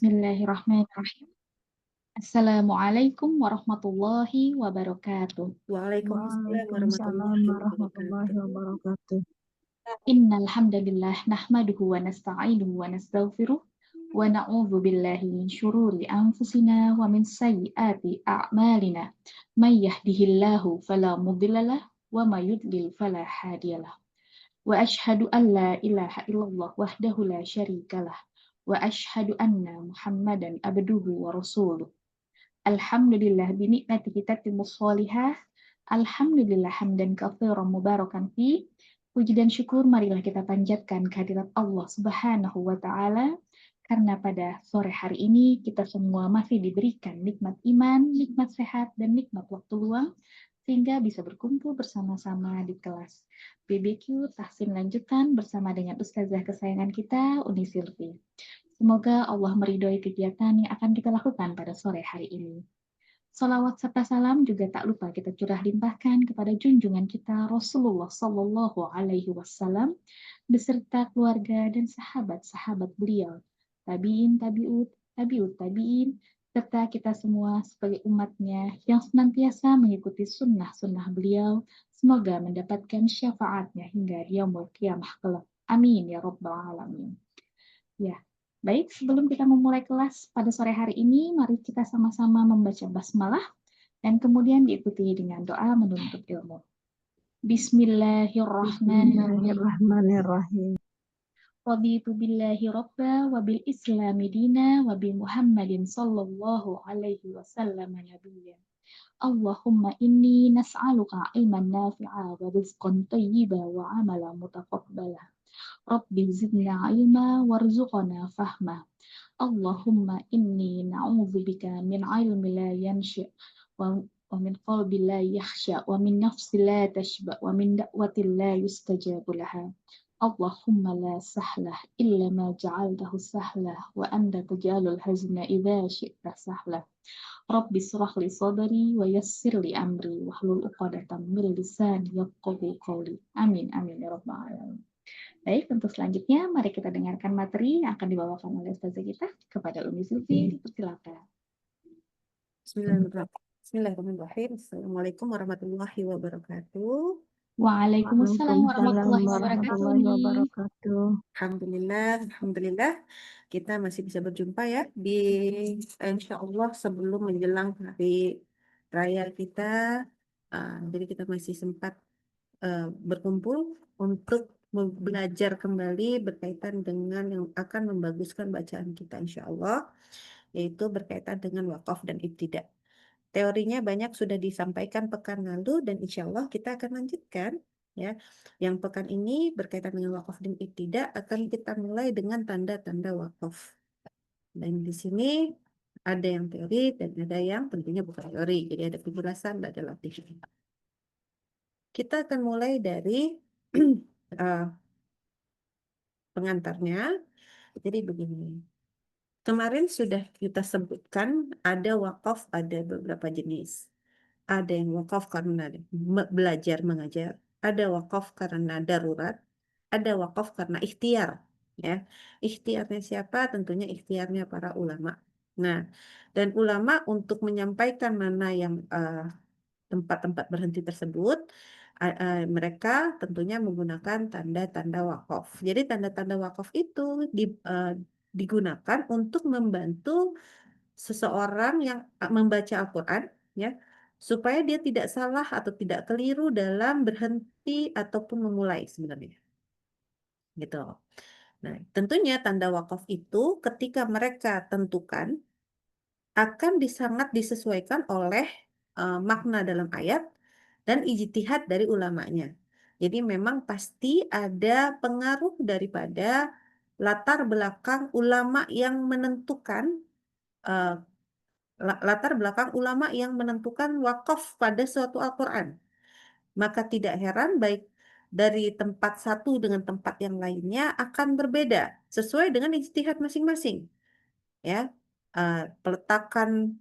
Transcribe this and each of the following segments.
Bismillahirrahmanirrahim. Assalamualaikum warahmatullahi wabarakatuh. Waalaikumsalam Waalaikumsalam warahmatullahi warahmatullahi wabarakatuh. wabarakatuh. Innal hamdalillah nahmaduhu wa nasta'inuhu wa nastaghfiruh wa na'udzu billahi min syururi anfusina wa min sayyiati a'malina. May yahdihillahu fala mudhillalah wa may yudlil fala hadiyalah. Wa asyhadu an la ilaha illallah wahdahu la syarikalah wa asyhadu anna Muhammadan abduhu wa rasuluh. Alhamdulillah binikmatihi tatimmus sholihah. Alhamdulillah hamdan katsiran mubarakan fi. Puji dan syukur marilah kita panjatkan kehadirat Allah Subhanahu wa taala karena pada sore hari ini kita semua masih diberikan nikmat iman, nikmat sehat dan nikmat waktu luang sehingga bisa berkumpul bersama-sama di kelas BBQ tahsin lanjutan bersama dengan ustazah kesayangan kita Uni Silvi. Semoga Allah meridhoi kegiatan yang akan kita lakukan pada sore hari ini. Salawat serta salam juga tak lupa kita curah limpahkan kepada junjungan kita Rasulullah Sallallahu Alaihi Wasallam beserta keluarga dan sahabat-sahabat beliau, tabiin, tabiut, tabiut, tabiin, serta kita semua sebagai umatnya yang senantiasa mengikuti sunnah-sunnah beliau, semoga mendapatkan syafaatnya hingga yaumul qiyamah kelak. Amin ya rabbal alamin. Ya, baik, sebelum kita memulai kelas pada sore hari ini, mari kita sama-sama membaca basmalah dan kemudian diikuti dengan doa menuntut ilmu. Bismillahirrahmanirrahim. Bismillahirrahmanirrahim. Raditu billahi rabba wa bil islami dina wa bi Muhammadin sallallahu alaihi wasallam nabiyya. Allahumma inni nas'aluka ilman nafi'a wa rizqan tayyiba wa amala mutaqabbala. Rabbi zidna ilma warzuqna fahma. Allahumma inni na'udzubika min ilmi la yanshi' wa min qalbi la yakhsha wa min nafsi la tashba wa min da'wati la yustajabu laha. Allahumma la sahlah illa ma ja'altahu sahlah wa anta taj'alul hazna idza syi'ta sahlah. Rabbi shrah li sadri wa yassir li amri wahlul 'uqdatam min lisani yafqahu qawli. Amin amin ya rabbal alamin. Baik, untuk selanjutnya mari kita dengarkan materi yang akan dibawakan oleh ustazah kita kepada Umi Zulfi. Silakan. Bismillahirrahmanirrahim. Assalamualaikum warahmatullahi wabarakatuh. Waalaikumsalam warahmatullahi wabarakatuh. Warahmatullahi wabarakatuh. Alhamdulillah, kita masih bisa berjumpa ya di insya Allah sebelum menjelang hari raya kita. Jadi kita masih sempat berkumpul untuk belajar kembali berkaitan dengan yang akan membaguskan bacaan kita insya Allah, yaitu berkaitan dengan wakaf dan ibtidah. Teorinya banyak sudah disampaikan pekan lalu dan insya Allah kita akan lanjutkan ya. Yang pekan ini berkaitan dengan wakaf dan ibtidah akan kita mulai dengan tanda-tanda wakaf. Dan di sini ada yang teori dan ada yang tentunya bukan teori. Jadi ada penjelasan, ada latihan. Kita akan mulai dari pengantarnya. Jadi begini. Kemarin sudah kita sebutkan ada wakaf ada beberapa jenis. Ada yang wakaf karena belajar mengajar, ada wakaf karena darurat, ada wakaf karena ikhtiar. Ya, ikhtiarnya siapa? Tentunya ikhtiarnya para ulama. Nah, dan ulama untuk menyampaikan mana yang tempat-tempat berhenti tersebut, mereka tentunya menggunakan tanda-tanda wakaf. Jadi tanda-tanda wakaf itu digunakan untuk membantu seseorang yang membaca Al-Quran, ya, supaya dia tidak salah atau tidak keliru dalam berhenti ataupun memulai sebenarnya. Gitu. Nah, tentunya tanda wakaf itu ketika mereka tentukan akan sangat disesuaikan oleh makna dalam ayat dan ijtihad dari ulamanya. Jadi memang pasti ada pengaruh daripada latar belakang ulama yang menentukan wakaf pada suatu Al-Quran. Maka tidak heran baik dari tempat satu dengan tempat yang lainnya akan berbeda sesuai dengan ijtihad masing-masing. Ya, peletakan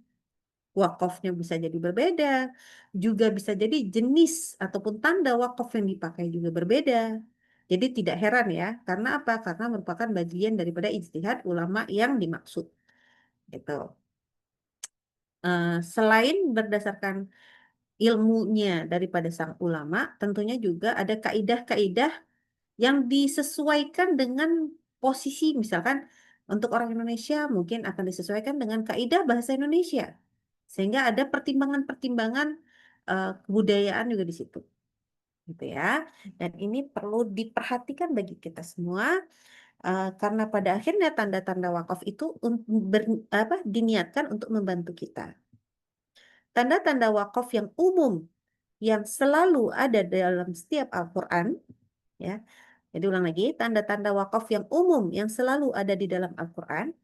wakafnya bisa jadi berbeda, juga bisa jadi jenis ataupun tanda wakaf yang dipakai juga berbeda. Jadi tidak heran ya, karena apa? Karena merupakan bagian daripada ijtihad ulama yang dimaksud. gitu. Selain berdasarkan ilmunya daripada sang ulama, tentunya juga ada kaidah-kaidah yang disesuaikan dengan posisi, misalkan untuk orang Indonesia mungkin akan disesuaikan dengan kaidah bahasa Indonesia, sehingga ada pertimbangan-pertimbangan kebudayaan juga di situ, gitu ya. Dan ini perlu diperhatikan bagi kita semua, karena pada akhirnya tanda-tanda wakaf itu diniatkan untuk membantu kita. Tanda-tanda wakaf yang umum yang selalu ada dalam setiap Al-Quran, ya. Jadi ulang lagi, tanda-tanda wakaf yang umum yang selalu ada di dalam Al-Quran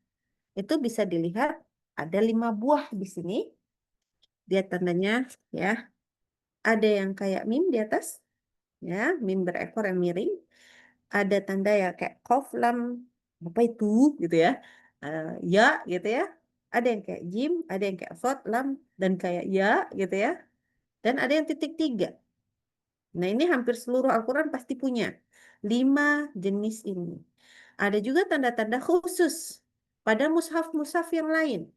itu bisa dilihat ada 5 buah di sini. Dia tandanya, ya, ada yang kayak mim di atas, ya, mim berekor yang miring. Ada tanda ya kayak kof, lam, apa itu, gitu ya, ya, gitu ya. Ada yang kayak jim, ada yang kayak sod, lam, dan kayak ya, gitu ya. Dan ada yang titik 3. Nah, ini hampir seluruh Al-Quran pasti punya 5 jenis ini. Ada juga tanda-tanda khusus pada mushaf-mushaf yang lain,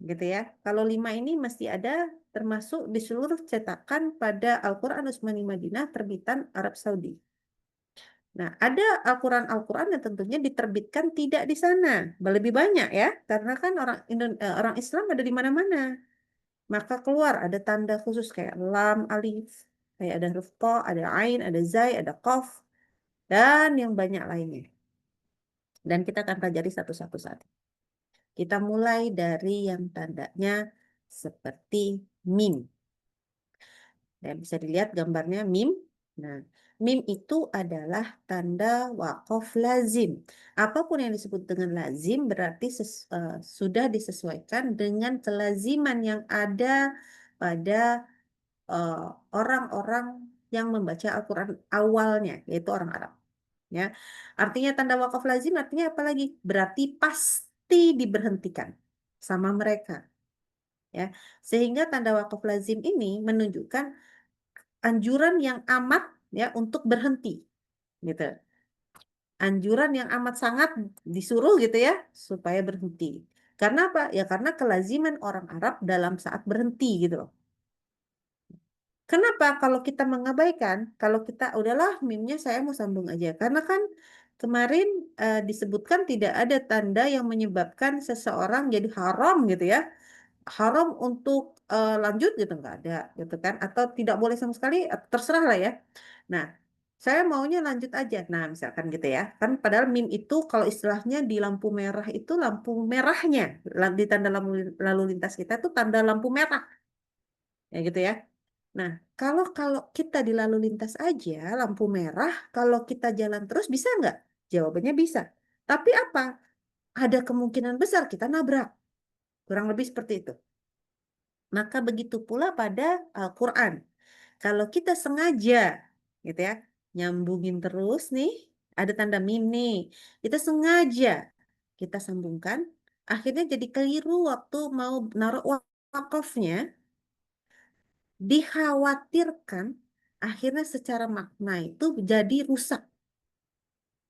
gitu ya. Kalau 5 ini masih ada termasuk di seluruh cetakan pada Al-Quran Utsmani Madinah terbitan Arab Saudi. Nah, ada Al-Quran yang tentunya diterbitkan tidak di sana. Lebih banyak ya, karena kan orang Islam ada di mana-mana. Maka keluar ada tanda khusus kayak lam, alif, kayak ada huruf to, ada ain, ada zai, ada qaf, dan yang banyak lainnya. Dan kita akan pelajari satu-satu saat. Kita mulai dari yang tandanya seperti mim. Dan bisa dilihat gambarnya mim. Nah, mim itu adalah tanda wakaf lazim. Apapun yang disebut dengan lazim berarti sudah disesuaikan dengan kelaziman yang ada pada orang-orang yang membaca Al-Quran awalnya, yaitu orang Arab. Ya, artinya tanda wakaf lazim artinya apa lagi? Berarti pasti diberhentikan sama mereka. Ya, sehingga tanda wakaf lazim ini menunjukkan anjuran yang amat ya untuk berhenti, gitu. Anjuran yang amat sangat disuruh gitu ya supaya berhenti. Karena apa? Ya karena kelaziman orang Arab dalam saat berhenti gitu loh. Kenapa kalau kita mengabaikan, kalau kita udahlah mimnya saya mau sambung aja. Karena kan kemarin disebutkan tidak ada tanda yang menyebabkan seseorang jadi haram gitu ya. Haram untuk lanjut gitu nggak ada gitu kan. Atau tidak boleh sama sekali, terserah lah ya. Nah, saya maunya lanjut aja. Nah, misalkan gitu ya. Kan padahal mim itu kalau istilahnya di lampu merah itu lampu merahnya. Di tanda lalu lintas kita itu tanda lampu merah. Ya gitu ya. Nah, kalau kalau kita di lalu lintas aja, lampu merah, kalau kita jalan terus bisa nggak? Jawabannya bisa. Tapi apa? Ada kemungkinan besar kita nabrak. Kurang lebih seperti itu. Maka begitu pula pada Al-Quran. Kalau kita sengaja, gitu ya, nyambungin terus nih, ada tanda mim nih. Kita sengaja kita sambungkan, akhirnya jadi keliru waktu mau naruh wakafnya, dikhawatirkan akhirnya secara makna itu jadi rusak.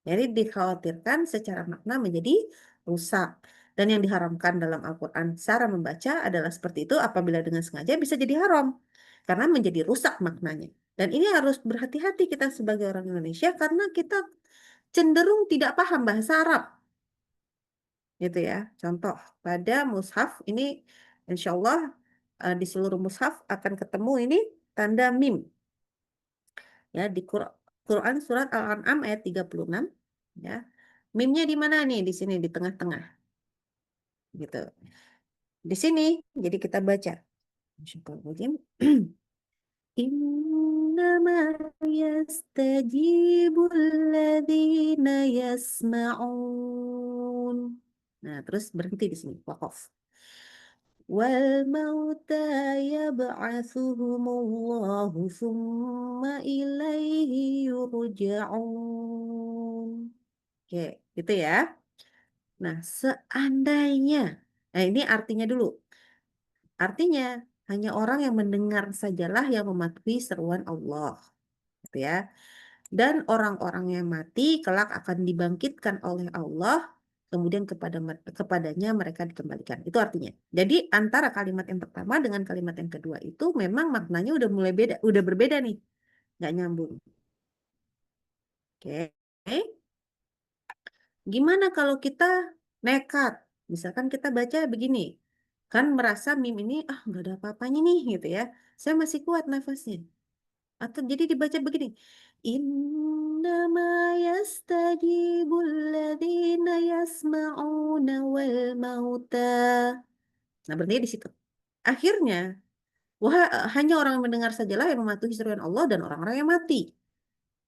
Jadi dikhawatirkan secara makna menjadi rusak. Dan yang diharamkan dalam Al-Quran cara membaca adalah seperti itu, apabila dengan sengaja bisa jadi haram. Karena menjadi rusak maknanya. Dan ini harus berhati-hati kita sebagai orang Indonesia karena kita cenderung tidak paham bahasa Arab. Gitu ya. Contoh, pada mushaf ini insya Allah di seluruh mushaf akan ketemu ini tanda mim. Ya, di Quran surat Al-An'am ayat 36 ya. Mimnya di mana nih? Di sini di tengah-tengah. Gitu. Di sini jadi kita baca. Bismillahirrahmanirrahim. Innama yastajibul ladzina yasma'un. Nah, terus berhenti di sini. Waqaf. Wal mauta yab'atsuhumullahu tsumma ilaihi yurja'un. Oke, gitu ya. Nah, seandainya, nah ini artinya dulu. Artinya, hanya orang yang mendengar sajalah yang mematuhi seruan Allah. Gitu ya. Dan orang-orang yang mati kelak akan dibangkitkan oleh Allah kemudian kepadanya mereka dikembalikan. Itu artinya. Jadi antara kalimat yang pertama dengan kalimat yang kedua itu memang maknanya udah mulai beda, udah berbeda nih, nggak nyambung. Oke. Gimana kalau kita nekat? Misalkan kita baca begini, kan merasa mim ini nggak ada apa-apanya nih gitu ya. Saya masih kuat nafasnya. Atau jadi dibaca begini. Innama yastajibul ladzina yasma'una wal mauta. Nah, berarti di situ. Akhirnya, hanya orang yang mendengar sajalah yang mematuhi seruan Allah dan orang-orang yang mati.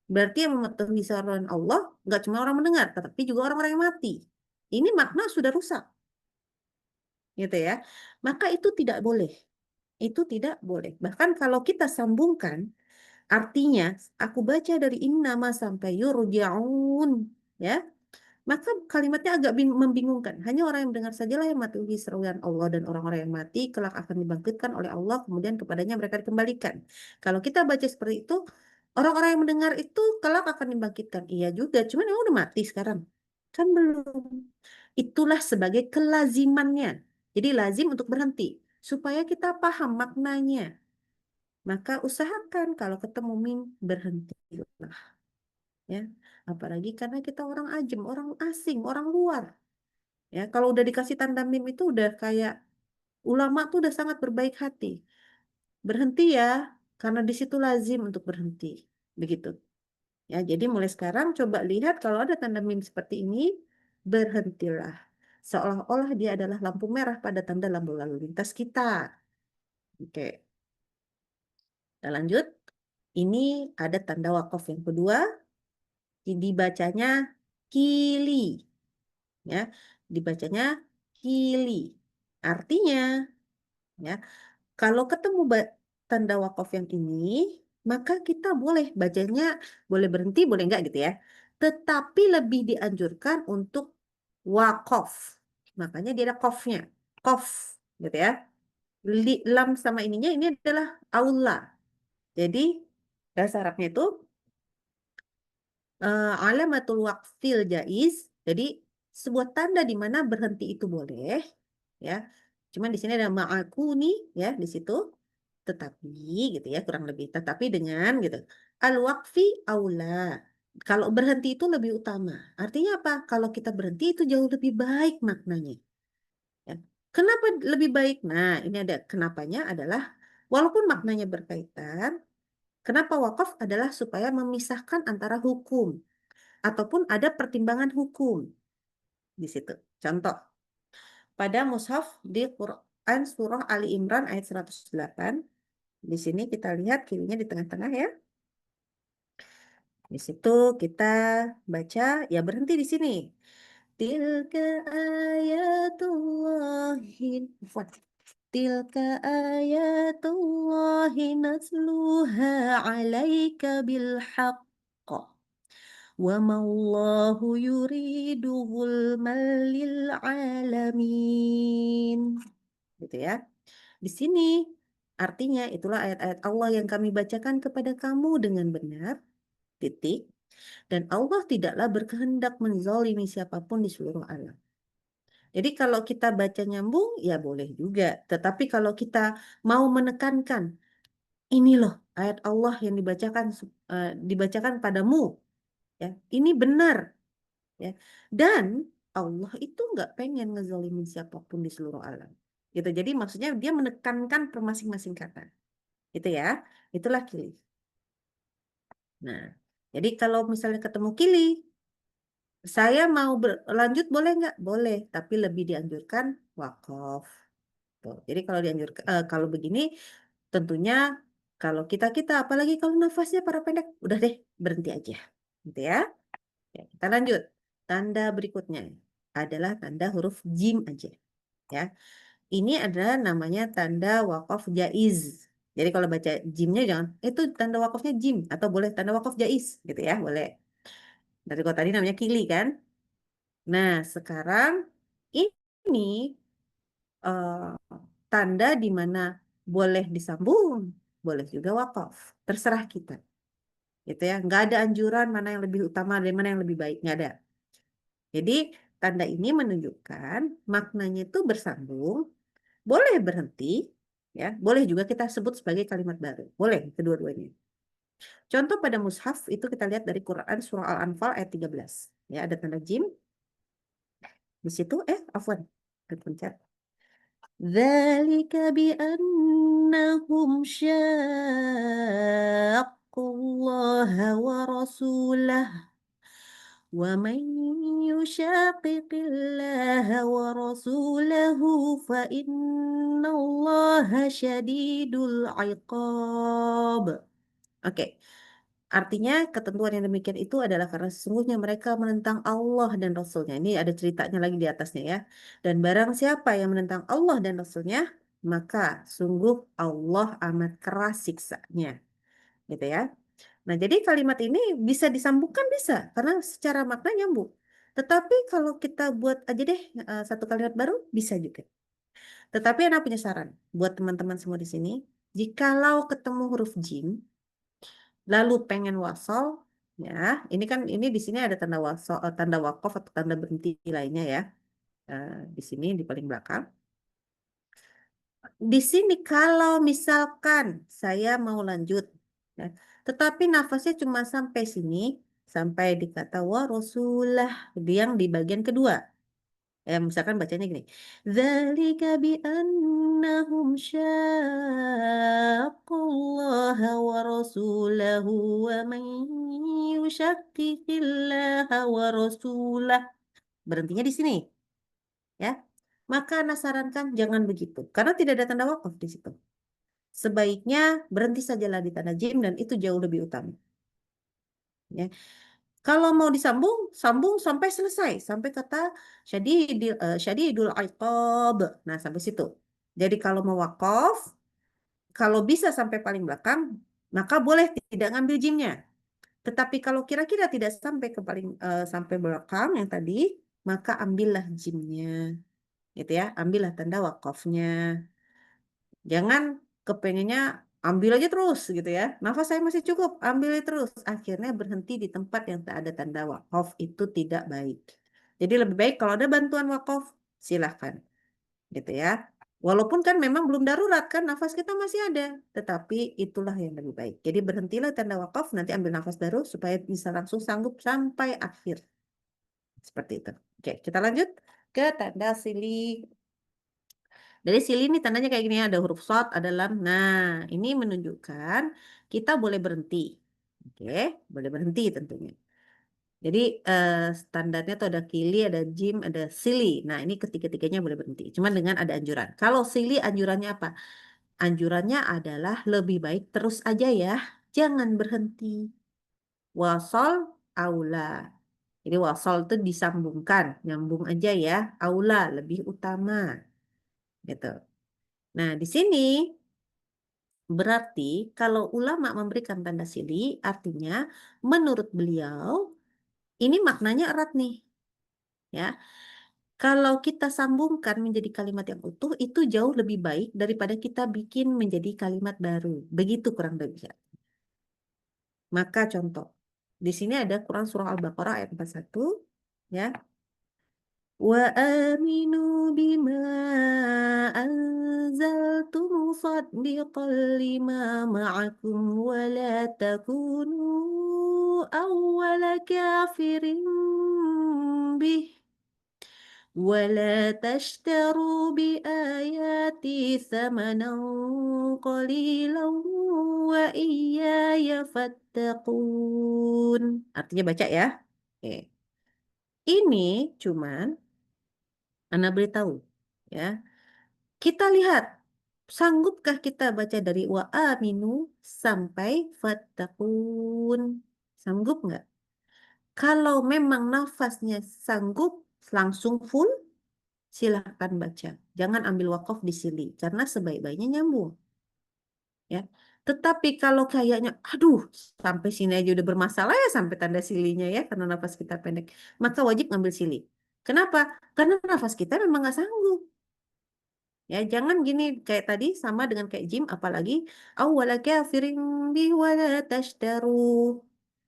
Berarti yang mematuhi seruan Allah nggak cuma orang mendengar, tetapi juga orang-orang yang mati. Ini makna sudah rusak, gitu ya. Maka itu tidak boleh. Itu tidak boleh. Bahkan kalau kita sambungkan, artinya aku baca dari innama sampai yurja'un, ya. Maka kalimatnya agak membingungkan. Hanya orang yang mendengar sajalah yang mematuhi seruan Allah dan orang-orang yang mati kelak akan dibangkitkan oleh Allah kemudian kepadanya mereka dikembalikan. Kalau kita baca seperti itu, orang-orang yang mendengar itu kelak akan dibangkitkan. Iya juga, cuman yang udah mati sekarang. Kan belum. Itulah sebagai kelazimannya. Jadi lazim untuk berhenti supaya kita paham maknanya. Maka usahakan kalau ketemu mim berhentilah, ya. Apalagi karena kita orang ajam, orang asing, orang luar. Ya, kalau udah dikasih tanda mim itu udah kayak ulama tuh udah sangat berbaik hati. Berhenti ya, karena di situ lazim untuk berhenti. Begitu. Ya, jadi mulai sekarang coba lihat kalau ada tanda mim seperti ini, berhentilah. Seolah-olah dia adalah lampu merah pada tanda lampu lalu lintas kita. Oke, kita lanjut. Ini ada tanda wakaf yang kedua, dibacanya kili. Ya, dibacanya kili. Artinya, ya, kalau ketemu tanda wakaf yang ini, maka kita boleh bacanya, boleh berhenti, boleh enggak gitu ya. Tetapi lebih dianjurkan untuk wakaf. Makanya dia ada kofnya. Kof, gitu ya. Lam sama ininya ini adalah aula. Jadi, bahasa Arabnya itu alamatul waqfil jaiz. Jadi, sebuah tanda di mana berhenti itu boleh. Ya, cuman di sini ada ma'akuni ya di situ. Tetapi gitu ya kurang lebih tetapi dengan gitu al-waqfi aula, kalau berhenti itu lebih utama. Artinya apa? Kalau kita berhenti itu jauh lebih baik maknanya, ya. Kenapa lebih baik? Nah, ini ada kenapanya adalah walaupun maknanya berkaitan, kenapa wakaf adalah supaya memisahkan antara hukum ataupun ada pertimbangan hukum di situ. Contoh, pada mushaf di Quran surah Ali Imran ayat 108. Di sini kita lihat kirinya di tengah-tengah ya. Di situ kita baca, ya berhenti di sini. Tilka ayatullahi Tilka ayatullahi nasluha alaika bilhaqq. Wa mallahu yuridu zulmal lil alamin. Gitu ya. Di sini artinya itulah ayat-ayat Allah yang kami bacakan kepada kamu dengan benar, titik. Dan Allah tidaklah berkehendak menzalimi siapapun di seluruh alam. Jadi kalau kita baca nyambung, ya boleh juga. Tetapi kalau kita mau menekankan, ini loh ayat Allah yang dibacakan padamu, ya ini benar, ya. Dan Allah itu nggak pengen ngezalimin siapapun di seluruh alam. Gitu. Jadi maksudnya dia menekankan per masing-masing kata. Itu ya, itulah kili. Nah, jadi kalau misalnya ketemu kili, saya mau berlanjut boleh nggak? Boleh, tapi lebih dianjurkan wakaf. Tuh. Jadi kalau kalau begini, tentunya kalau kita apalagi kalau nafasnya para pendek, udah deh berhenti aja, gitu ya. Ya, kita lanjut. Tanda berikutnya adalah tanda huruf jim aja, ya. Ini adalah namanya tanda wakaf jaiz. Jadi kalau baca jimnya jangan itu tanda wakafnya jim atau boleh tanda wakaf jaiz, gitu ya, boleh. Dari kota tadi namanya kili kan. Nah, sekarang ini tanda di mana boleh disambung, boleh juga wakaf. Terserah kita. Gitu ya. Nggak ada anjuran mana yang lebih utama dan mana yang lebih baik. Nggak ada. Jadi, tanda ini menunjukkan maknanya itu bersambung, boleh berhenti, ya, boleh juga kita sebut sebagai kalimat baru, boleh kedua-duanya. Contoh pada mushaf itu kita lihat dari Quran surah Al-Anfal ayat 13. Ya, ada tanda jim di situ. Afwan, terpencet. ذلك بأنهم شاقوا الله ورسوله ومن يشاقق الله ورسوله فإن الله شديد العقاب. Oke. Artinya ketentuan yang demikian itu adalah karena sesungguhnya mereka menentang Allah dan Rasulnya. Ini ada ceritanya lagi di atasnya ya. Dan barang siapa yang menentang Allah dan Rasulnya, maka sungguh Allah amat keras siksanya. Gitu ya. Nah, jadi kalimat ini bisa disambungkan bisa, karena secara makna nyambung. Tetapi kalau kita buat aja deh satu kalimat baru, bisa juga. Tetapi anak punya saran buat teman-teman semua di sini. Jikalau ketemu huruf jim, lalu pengen wasol, ya, ini di sini ada tanda wasol, tanda wakof atau tanda berhenti lainnya ya. Di sini di paling belakang. Di sini kalau misalkan saya mau lanjut, ya, tetapi nafasnya cuma sampai sini, sampai di kata wa rasulah, yang di bagian kedua. Misalkan bacanya gini. Dzalika bi annahum syaqqullaha wa rasulahu wa man yushaqiqillaha wa rasulah. Berhentinya di sini, ya. Maka Ana sarankan jangan begitu, karena tidak ada tanda wakaf di situ. Sebaiknya berhenti sajalah di tanda jim dan itu jauh lebih utama. Ya. Kalau mau disambung, sambung sampai selesai, sampai kata syadidul iqab. Nah, sampai situ. Jadi kalau mau wakaf, kalau bisa sampai paling belakang, maka boleh tidak ngambil jimnya. Tetapi kalau kira-kira tidak sampai ke sampai belakang yang tadi, maka ambillah jimnya. Gitu ya, ambillah tanda wakafnya. Jangan kepengennya ambil aja terus gitu ya. Nafas saya masih cukup, ambil terus. Akhirnya berhenti di tempat yang tak ada tanda wakaf, itu tidak baik. Jadi lebih baik kalau ada bantuan wakaf, silahkan. Gitu ya. Walaupun kan memang belum darurat kan, nafas kita masih ada. Tetapi itulah yang lebih baik. Jadi berhentilah tanda wakaf, nanti ambil nafas baru supaya bisa langsung sanggup sampai akhir. Seperti itu. Oke, kita lanjut ke tanda silih. Dari sini ini tandanya kayak gini, ada huruf shad, ada lam. Nah, ini menunjukkan kita boleh berhenti. Oke, boleh berhenti tentunya. Jadi standarnya tuh ada kili, ada jim, ada sili. Nah, ini ketiga-tiganya boleh berhenti. Cuman dengan ada anjuran. Kalau sili anjurannya apa? Anjurannya adalah lebih baik terus aja ya. Jangan berhenti. Wasol aula. Jadi wasol itu disambungkan. Nyambung aja ya. Aula lebih utama. Gitu. Nah, di sini berarti kalau ulama memberikan tanda sili, artinya menurut beliau ini maknanya erat nih. Ya. Kalau kita sambungkan menjadi kalimat yang utuh, itu jauh lebih baik daripada kita bikin menjadi kalimat baru. Begitu kurang lebih. Maka contoh, di sini ada Quran surah Al-Baqarah ayat 41, ya. وآمنوا بما أنزلت مصدقا لما معكم ولا تكونوا أول كافر به ولا تشتروا بآياتي ثمنا قليلا وإياي فاتقون. Artinya baca ya. Oke. Ini cuman Ana beritahu ya. Kita lihat sanggupkah kita baca dari wa aminu sampai fattaqun? Sanggup nggak? Kalau memang nafasnya sanggup langsung full, silahkan baca. Jangan ambil wakaf di sini karena sebaik-baiknya nyambung. Ya. Tetapi kalau kayaknya, aduh, sampai sini aja udah bermasalah ya sampai tanda silinya ya karena nafas kita pendek, maka wajib ngambil sili. Kenapa? Karena nafas kita memang nggak sanggup. Ya, jangan gini kayak tadi sama dengan kayak jim, apalagi awwala kafirin bi wala tashtaru.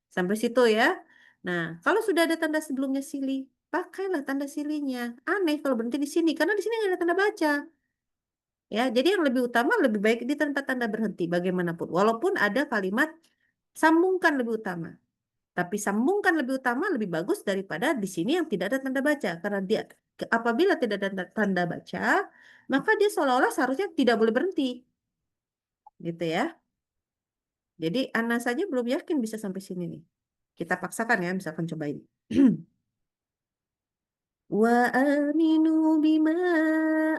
Sampai situ ya. Nah, kalau sudah ada tanda sebelumnya sili, pakailah tanda silinya. Aneh kalau berhenti di sini, karena di sini nggak ada tanda baca. Ya, jadi yang lebih utama lebih baik di tempat tanda berhenti bagaimanapun. Walaupun ada kalimat sambungkan lebih utama. Tapi sambungkan lebih utama lebih bagus daripada di sini yang tidak ada tanda baca. Karena dia apabila tidak ada tanda baca, maka dia seolah-olah seharusnya tidak boleh berhenti. Gitu ya. Jadi Ana saja belum yakin bisa sampai sini nih. Kita paksakan ya, misalkan cobain. وآمنوا بما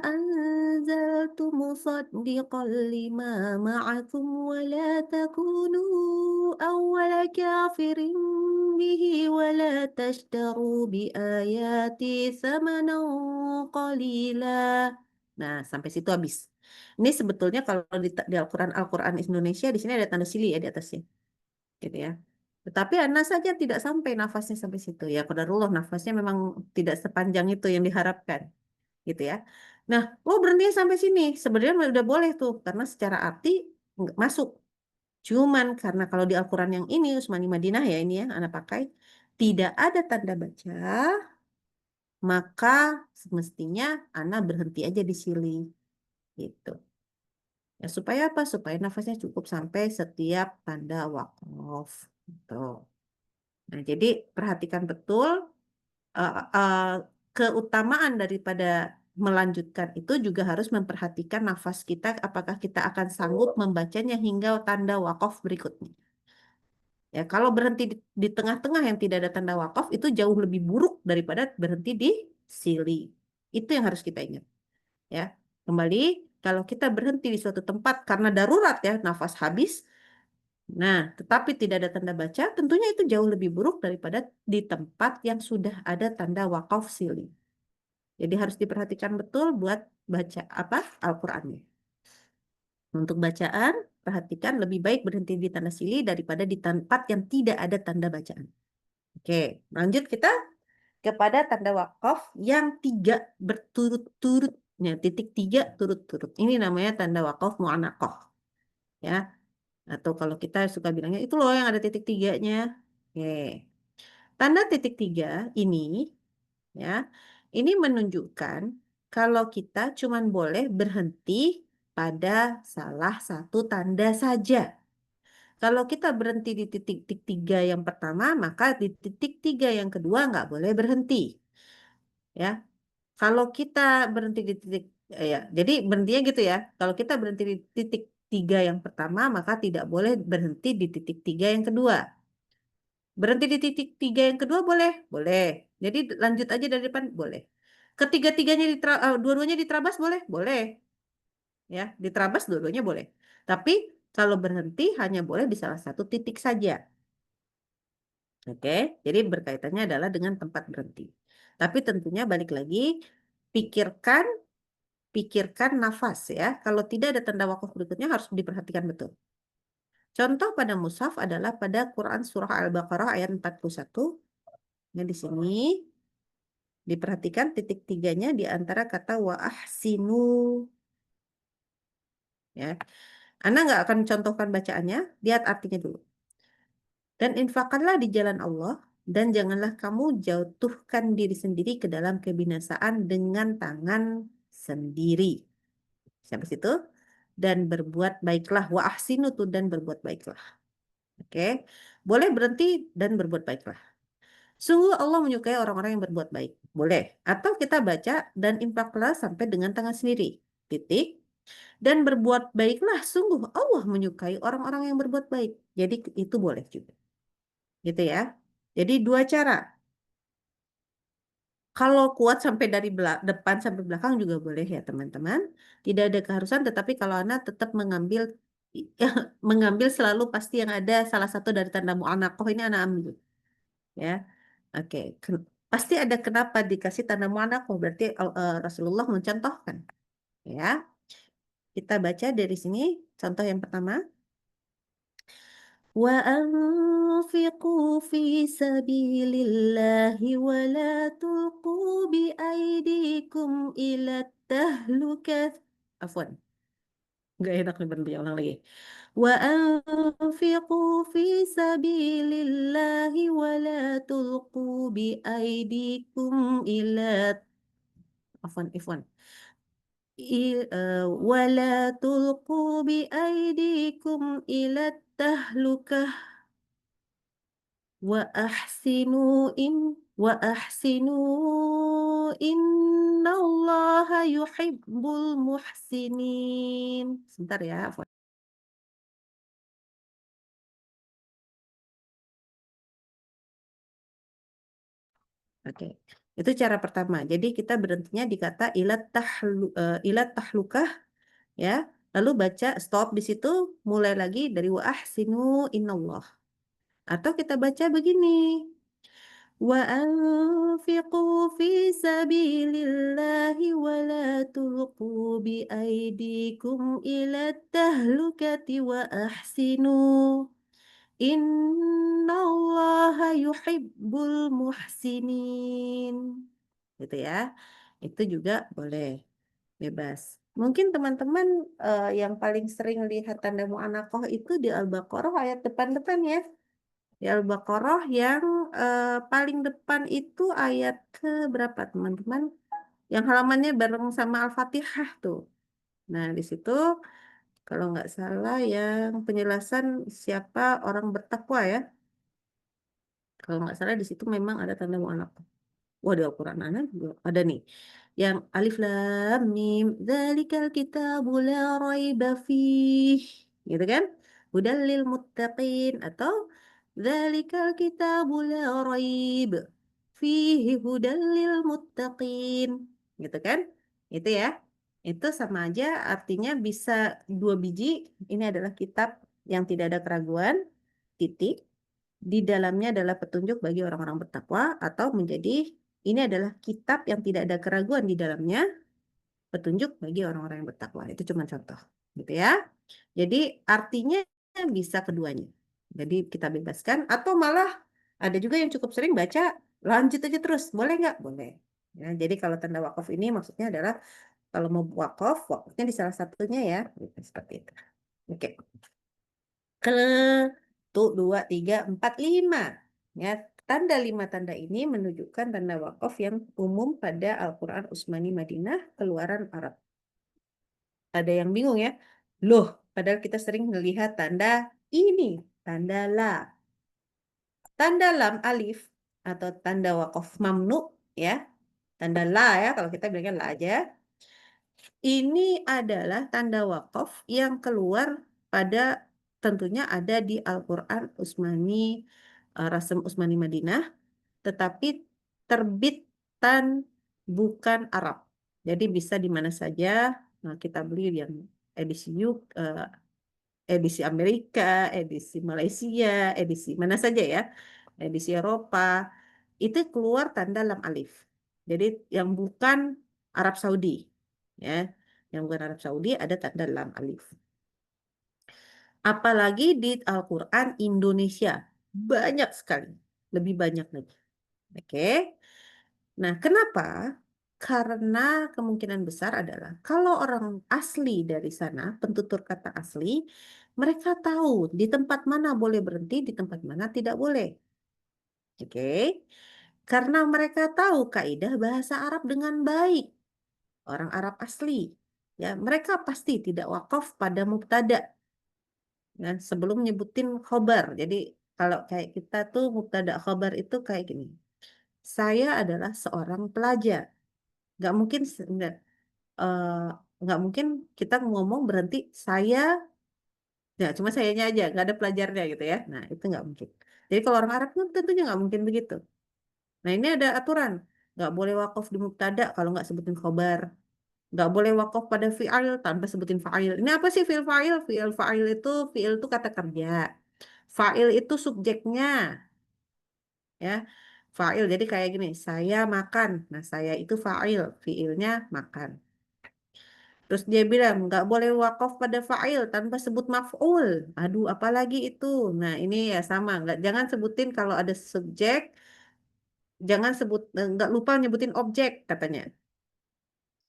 أنزلت مصدقا لما معكم ولا تكونوا أول كافر به ولا تشتروا بآياتي ثمنا قليلا. Nah, sampai situ habis. Ini sebetulnya kalau di Al-Quran Indonesia di sini ada tanda silih ya di atasnya. Gitu ya. Tetapi Anas saja tidak sampai nafasnya sampai situ. Ya, qadarullah nafasnya memang tidak sepanjang itu yang diharapkan. Gitu ya. Nah, berhenti sampai sini. Sebenarnya udah boleh tuh. Karena secara arti masuk. Cuman karena kalau di Al-Quran yang ini, Utsmani Madinah ya ini ya, Anak pakai. Tidak ada tanda baca. Maka semestinya Anak berhenti aja di sini. Gitu. Ya, supaya apa? Supaya nafasnya cukup sampai setiap tanda waqaf. Gitu. Nah, jadi perhatikan betul eh, eh, keutamaan daripada melanjutkan itu juga harus memperhatikan nafas kita, apakah kita akan sanggup membacanya hingga tanda wakaf berikutnya. Ya, kalau berhenti di tengah-tengah yang tidak ada tanda wakaf itu jauh lebih buruk daripada berhenti di sili. Itu yang harus kita ingat. Ya, kembali kalau kita berhenti di suatu tempat karena darurat ya, nafas habis. Nah, tetapi tidak ada tanda baca, tentunya itu jauh lebih buruk daripada di tempat yang sudah ada tanda wakaf sili. Jadi harus diperhatikan betul buat baca apa Al-Qur'annya. Untuk bacaan, perhatikan lebih baik berhenti di tanda sili daripada di tempat yang tidak ada tanda bacaan. Oke, lanjut kita kepada tanda wakaf yang 3 berturut-turut. Ya, titik 3 turut-turut. Ini namanya tanda wakaf mu'anaqah. Ya, atau kalau kita suka bilangnya itu loh yang ada titik 3-nya. Oke. Tanda titik 3 ini ya, ini menunjukkan kalau kita cuman boleh berhenti pada salah satu tanda saja. Kalau kita berhenti di titik 3 yang pertama, maka di titik 3 yang kedua nggak boleh berhenti. Ya, kalau kita berhenti di titik ya, jadi berhentinya gitu ya. Kalau kita berhenti di titik 3 yang pertama, maka tidak boleh berhenti di titik 3 yang kedua. Berhenti di titik 3 yang kedua boleh? Boleh. Jadi lanjut aja dari depan? Boleh. Ketiga-tiganya dua-duanya diterabas boleh? Boleh. Ya, diterabas dua-duanya boleh. Tapi kalau berhenti hanya boleh di salah satu titik saja. Oke, jadi berkaitannya adalah dengan tempat berhenti. Tapi tentunya balik lagi, pikirkan pikirkan nafas ya. Kalau tidak ada tanda wakaf berikutnya harus diperhatikan betul. Contoh pada mushaf adalah pada Quran Surah Al-Baqarah ayat 41. Nah, di sini diperhatikan titik 3-nya di antara kata wa ahsinu. Ya. Anda nggak akan contohkan bacaannya, lihat artinya dulu. Dan infakkanlah di jalan Allah, dan janganlah kamu jatuhkan diri sendiri ke dalam kebinasaan dengan tangan sendiri. Sampai situ. Dan berbuat baiklah. Wa ahsinu tuh dan berbuat baiklah. Oke. Boleh berhenti dan berbuat baiklah. Sungguh Allah menyukai orang-orang yang berbuat baik. Boleh. Atau kita baca dan infaklah sampai dengan tangan sendiri. Titik. Dan berbuat baiklah. Sungguh Allah menyukai orang-orang yang berbuat baik. Jadi itu boleh juga. Gitu ya. Jadi dua cara. Kalau kuat sampai dari depan sampai belakang juga boleh ya teman-teman. Tidak ada keharusan, tetapi kalau Anda tetap mengambil mengambil selalu pasti yang ada salah satu dari tanda mu'anaqah ini Anda ambil. Ya, oke. Pasti ada kenapa dikasih tanda mu'anaqah, berarti Rasulullah mencontohkan. Ya, kita baca dari sini contoh yang pertama. وأنفقوا في سبيل الله ولا تلقوا بأيديكم إلى التهلكة عفوا Nggak enak nih berhenti, ulang lagi. Wa anfiqu fi sabilillahi wa la tulqu bi aidikum ila afwan ifwan wa la tulqu bi aidikum ila tahlukah wa ahsinu innallaha yuhibbul muhsinin. Sebentar ya, Afwan. Oke. Itu cara pertama. Jadi kita berhentinya di kata ilat tahlukah ya. Lalu baca stop di situ, mulai lagi dari wa ahsinu innallah. Atau kita baca begini. وأنفقوا في سبيل الله ولا تلقوا بأيديكم إلى التهلكة وأحسنوا إن الله يحب المحسنين. Gitu ya. Itu juga boleh, bebas. Mungkin teman-teman yang paling sering lihat tanda mu'anaqah itu di Al-Baqarah ayat depan-depan ya. Di Al-Baqarah yang paling depan itu ayat ke berapa teman-teman? Yang halamannya bareng sama Al-Fatihah tuh. Nah, di situ kalau nggak salah yang penjelasan siapa orang bertakwa ya. Kalau nggak salah di situ memang ada tanda mu'anaqah. Wah, di Al-Quran juga ada nih. Yang alif lam mim, dzalikal kitabu la raiba fih. Gitu kan? Hudal lil muttaqin atau dzalikal kitabu la raib fihi hudal lil muttaqin. Gitu kan? Itu ya. Itu sama aja artinya bisa dua biji. Ini adalah kitab yang tidak ada keraguan. Titik di dalamnya adalah petunjuk bagi orang-orang bertakwa atau menjadi ini adalah kitab yang tidak ada keraguan di dalamnya petunjuk bagi orang-orang yang bertakwa. Itu cuma contoh, gitu ya. Jadi artinya bisa keduanya. Jadi kita bebaskan atau malah ada juga yang cukup sering baca lanjut aja terus. Boleh nggak? Boleh. Ya, jadi kalau tanda wakaf ini maksudnya adalah kalau mau wakaf, wakafnya di salah satunya ya. Gitu, seperti itu. Oke. Ke tuh 2, 3, 4, 5. Ya, tanda 5 tanda ini menunjukkan tanda wakaf yang umum pada Al-Quran Utsmani Madinah keluaran Arab. Ada yang bingung ya? Loh, padahal kita sering melihat tanda ini, tanda la. Tanda lam alif atau tanda wakaf mamnu ya. Tanda la ya, kalau kita bilangnya la aja. Ini adalah tanda wakaf yang keluar pada tentunya ada di Al-Quran Utsmani Rasem Utsmani Madinah, tetapi terbitan bukan Arab. Jadi bisa di mana saja. Nah, kita beli yang edisi edisi Amerika, edisi Malaysia, edisi mana saja ya, edisi Eropa, itu keluar tanda lam alif. Jadi yang bukan Arab Saudi, ya, yang bukan Arab Saudi ada tanda lam alif. Apalagi di Al-Quran Indonesia banyak sekali, lebih banyak lagi. Oke. Nah, kenapa? Karena kemungkinan besar adalah kalau orang asli dari sana, pentutur kata asli, mereka tahu di tempat mana boleh berhenti, di tempat mana tidak boleh. Oke. Karena mereka tahu kaidah bahasa Arab dengan baik. Orang Arab asli, ya, mereka pasti tidak wakaf pada mubtada. Ya, sebelum nyebutin khobar. Jadi kalau kayak kita tuh mubtada khobar itu kayak gini. Saya adalah seorang pelajar. Nggak mungkin eh, nggak mungkin kita ngomong berhenti saya, ya cuma sayanya aja nggak ada pelajarnya gitu ya. Nah itu nggak mungkin. Jadi kalau orang Arab kan tentunya nggak mungkin begitu. Nah ini ada aturan, nggak boleh wakaf di mubtada kalau nggak sebutin khobar, nggak boleh wakaf pada fi'il tanpa sebutin fa'il. Ini apa sih fi'il fa'il? Fi'il itu kata kerja. Fa'il itu subjeknya, ya. Fa'il jadi kayak gini, saya makan. Nah saya itu fa'il, fi'ilnya makan. Terus dia bilang nggak boleh wakaf pada fa'il tanpa sebut maf'ul. Aduh, apalagi itu. Nah, ini ya sama. Jangan sebutin kalau ada subjek, jangan nggak lupa nyebutin objek katanya.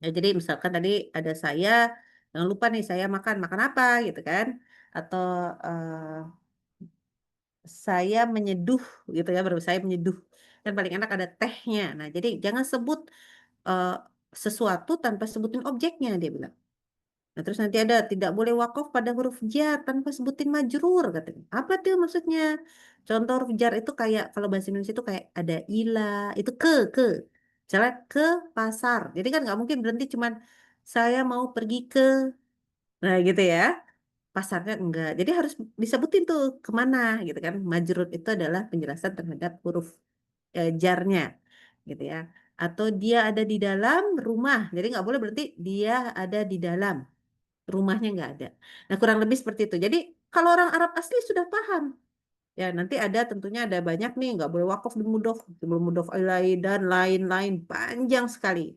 Ya, jadi misalkan tadi ada saya, Jangan lupa nih saya makan apa gitu kan? Atau saya menyeduh gitu ya, baru saya menyeduh. Kan paling enak ada tehnya. Nah, jadi jangan sebut eh, sesuatu tanpa sebutin objeknya, dia bilang. Nah, terus nanti ada tidak boleh wakaf pada huruf jar tanpa sebutin majrur katanya. Apa tuh maksudnya? Contoh huruf jar itu kayak kalau bahasa Indonesia itu kayak ada ila, itu ke. Misalnya ke pasar. Jadi kan nggak mungkin berhenti cuman saya mau pergi ke, nah gitu ya. Pasarnya enggak. Jadi harus disebutin tuh kemana gitu kan. Majrur itu adalah penjelasan terhadap huruf jarnya gitu ya. Atau dia ada di dalam rumah. Jadi nggak boleh berarti dia ada di dalam rumahnya nggak ada. Nah kurang lebih seperti itu. Jadi kalau orang Arab asli sudah paham. Ya nanti ada tentunya ada banyak nih nggak boleh wakaf di mudhof, belum mudhof ilaih dan lain-lain panjang sekali.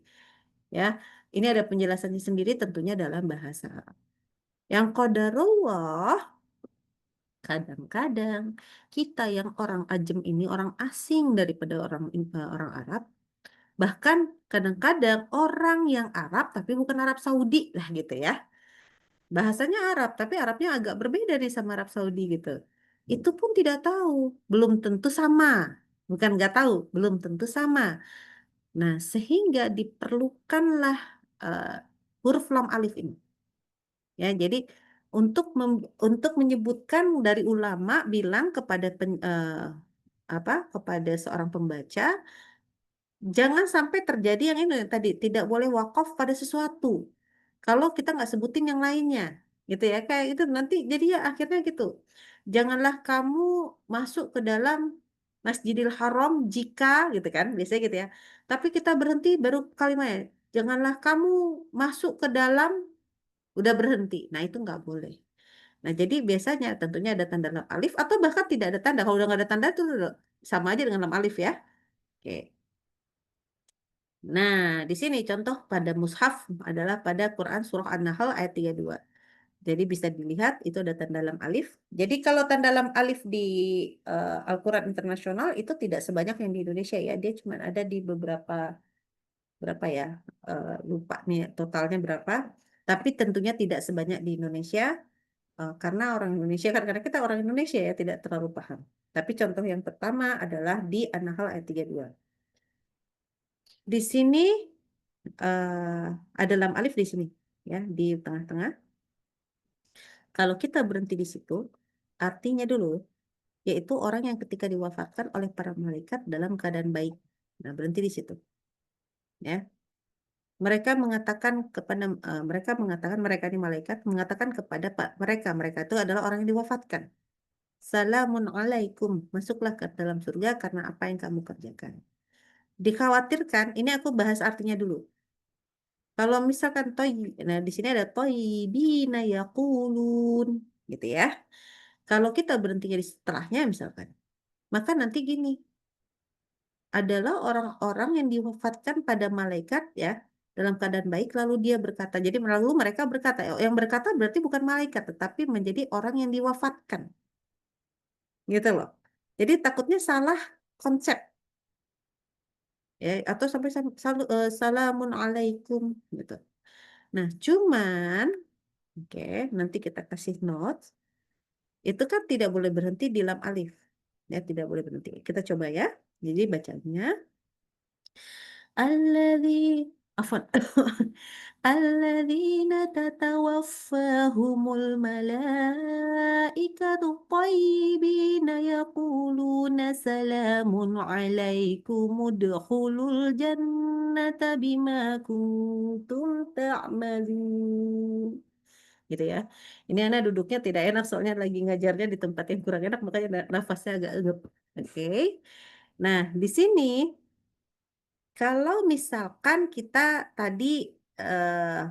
Ya ini ada penjelasannya sendiri tentunya dalam bahasa Arab. Yang qadarullah kadang-kadang kita yang orang ajem ini orang asing daripada orang Arab, bahkan kadang-kadang orang yang Arab tapi bukan Arab Saudi lah gitu ya. Bahasanya Arab tapi Arabnya agak berbeda nih sama Arab Saudi gitu. Itu pun tidak tahu, belum tentu sama. Bukan nggak tahu, belum tentu sama. Nah, sehingga diperlukanlah eh, huruf lam alif ini. Ya, jadi untuk menyebutkan dari ulama bilang kepada kepada seorang pembaca, jangan sampai terjadi yang ini tadi, tidak boleh wakaf pada sesuatu. Kalau kita nggak sebutin yang lainnya, gitu ya, kayak itu nanti jadi ya akhirnya gitu. Janganlah kamu masuk ke dalam Masjidil Haram jika, gitu kan, biasanya gitu ya. Tapi kita berhenti baru kalimatnya. Janganlah kamu masuk ke dalam, udah berhenti. Nah itu nggak boleh. Nah, jadi biasanya tentunya ada tanda lam alif atau bahkan tidak ada tanda. Kalau udah nggak ada tanda itu udah sama aja dengan lam alif ya. Oke. Nah, di sini contoh pada mushaf adalah pada Quran surah An-Nahl ayat 32. Jadi bisa dilihat itu ada tanda lam alif. Jadi kalau tanda lam alif di Al-Quran internasional itu tidak sebanyak yang di Indonesia ya. Dia cuma ada di berapa ya? Lupa nih totalnya berapa. Tapi tentunya tidak sebanyak di Indonesia. Karena orang Indonesia kan karena kita orang Indonesia ya tidak terlalu paham. Tapi contoh yang pertama adalah di An-Nahl ayat 32. Di sini ada lam alif di sini ya di tengah-tengah. Kalau kita berhenti di situ, artinya dulu yaitu orang yang ketika diwafatkan oleh para malaikat dalam keadaan baik. Nah, berhenti di situ. Ya. Mereka ini malaikat mengatakan kepada mereka itu adalah orang yang diwafatkan. Salamun alaikum, masuklah ke dalam surga karena apa yang kamu kerjakan. Dikhawatirkan, ini aku bahas artinya dulu. Kalau misalkan nah di sini ada toyibina yaqulun, gitu ya. Kalau kita berhentinya di setelahnya misalkan, maka nanti gini, adalah orang-orang yang diwafatkan pada malaikat ya, dalam keadaan baik, lalu dia berkata. Jadi lalu mereka berkata, yang berkata berarti bukan malaikat, tetapi menjadi orang yang diwafatkan. Gitu loh. Jadi takutnya salah konsep. Ya, atau sampai salamun alaikum gitu. Nah, cuman oke, nanti kita kasih notes. Itu kan tidak boleh berhenti di lam alif. Ya, tidak boleh berhenti. Kita coba ya. Jadi bacanya alladzi afwan. Alladzina tatawaffahumul malaikatu thayyibina yaquluna salamun alaikum udkhulul jannata bima kuntum ta'malun. Gitu ya. Ini Ana duduknya tidak enak soalnya lagi ngajarnya di tempat yang kurang enak makanya nafasnya agak egep. Oke. Nah, di sini kalau misalkan kita tadi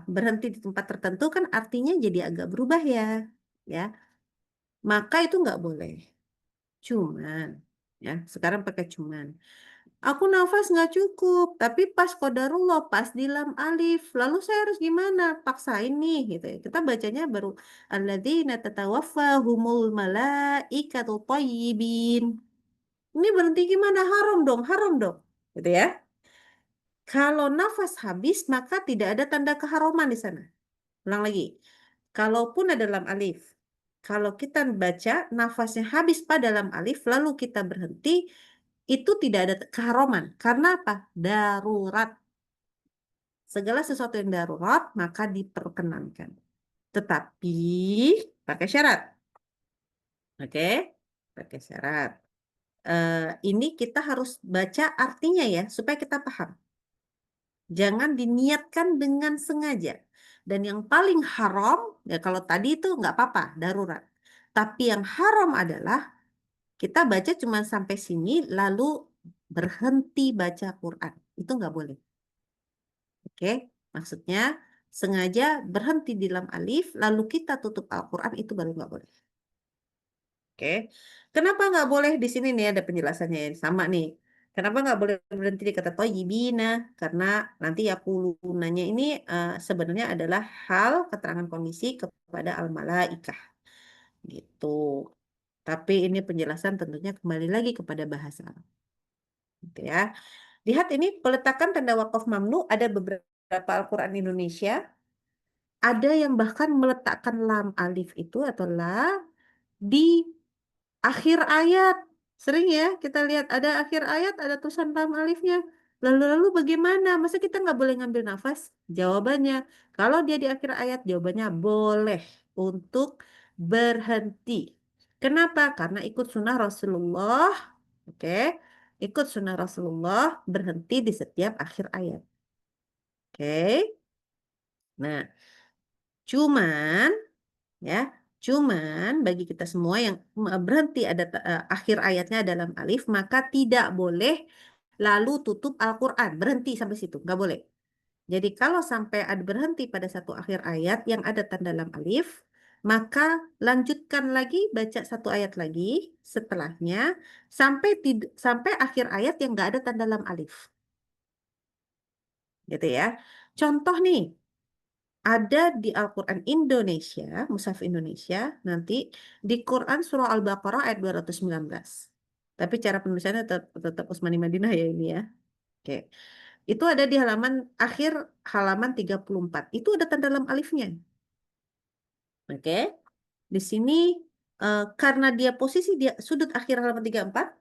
berhenti di tempat tertentu kan artinya jadi agak berubah ya, ya. Maka itu nggak boleh. Cuman, ya sekarang pakai cuman. Aku nafas nggak cukup, tapi pas qadarullah, pas di lam alif, lalu saya harus gimana? Paksain nih, gitu ya. Kita bacanya baru alladzina tatawaffahumul malaikatu thayyibin. Ini berhenti gimana? Haram dong, gitu ya. Kalau nafas habis, maka tidak ada tanda keharuman di sana. Ulang lagi. Kalaupun ada lam alif, kalau kita baca nafasnya habis pada lam alif, lalu kita berhenti, itu tidak ada keharuman. Karena apa? Darurat. Segala sesuatu yang darurat, maka diperkenankan. Tetapi, pakai syarat. Oke? Pakai syarat. Ini kita harus baca artinya ya, supaya kita paham. Jangan diniatkan dengan sengaja. Dan yang paling haram, ya kalau tadi itu nggak apa-apa, darurat. Tapi yang haram adalah kita baca cuma sampai sini, lalu berhenti baca Quran. Itu nggak boleh. Oke? Maksudnya sengaja berhenti di lam alif, lalu kita tutup Al-Quran, itu baru nggak boleh. Oke? Kenapa nggak boleh di sini nih ada penjelasannya yang sama nih. Kenapa nggak boleh berhenti di kata toyibina? Karena nanti yakulunanya ini sebenarnya adalah hal keterangan kondisi kepada al-malaikah gitu. Tapi ini penjelasan tentunya kembali lagi kepada bahasa Arab. Gitu ya. Lihat ini peletakan tanda wakaf mamnu ada beberapa Al-Quran Indonesia. Ada yang bahkan meletakkan lam alif itu atau la di akhir ayat. Sering ya kita lihat ada akhir ayat, ada tulisan lam alifnya. Lalu bagaimana? Masa kita nggak boleh ngambil nafas? Jawabannya, kalau dia di akhir ayat, jawabannya boleh untuk berhenti. Kenapa? Karena ikut sunnah Rasulullah. Oke, ikut sunnah Rasulullah berhenti di setiap akhir ayat. Oke, nah cuman ya, cuman bagi kita semua yang berhenti ada akhir ayatnya dalam alif, maka tidak boleh lalu tutup Al-Quran, berhenti sampai situ, nggak boleh. Jadi kalau sampai ada berhenti pada satu akhir ayat yang ada tanda lam alif, maka lanjutkan lagi baca satu ayat lagi setelahnya sampai sampai akhir ayat yang nggak ada tanda lam alif, gitu ya. Contoh nih, ada di Al-Quran Indonesia, Mushaf Indonesia, nanti di Quran Surah Al-Baqarah ayat 219. Tapi cara penulisannya tetap Utsmani Madinah ya ini ya. Oke. Itu ada di halaman akhir halaman 34. Itu ada tanda lam alifnya. Oke. Di sini karena dia posisi dia sudut akhir halaman 34.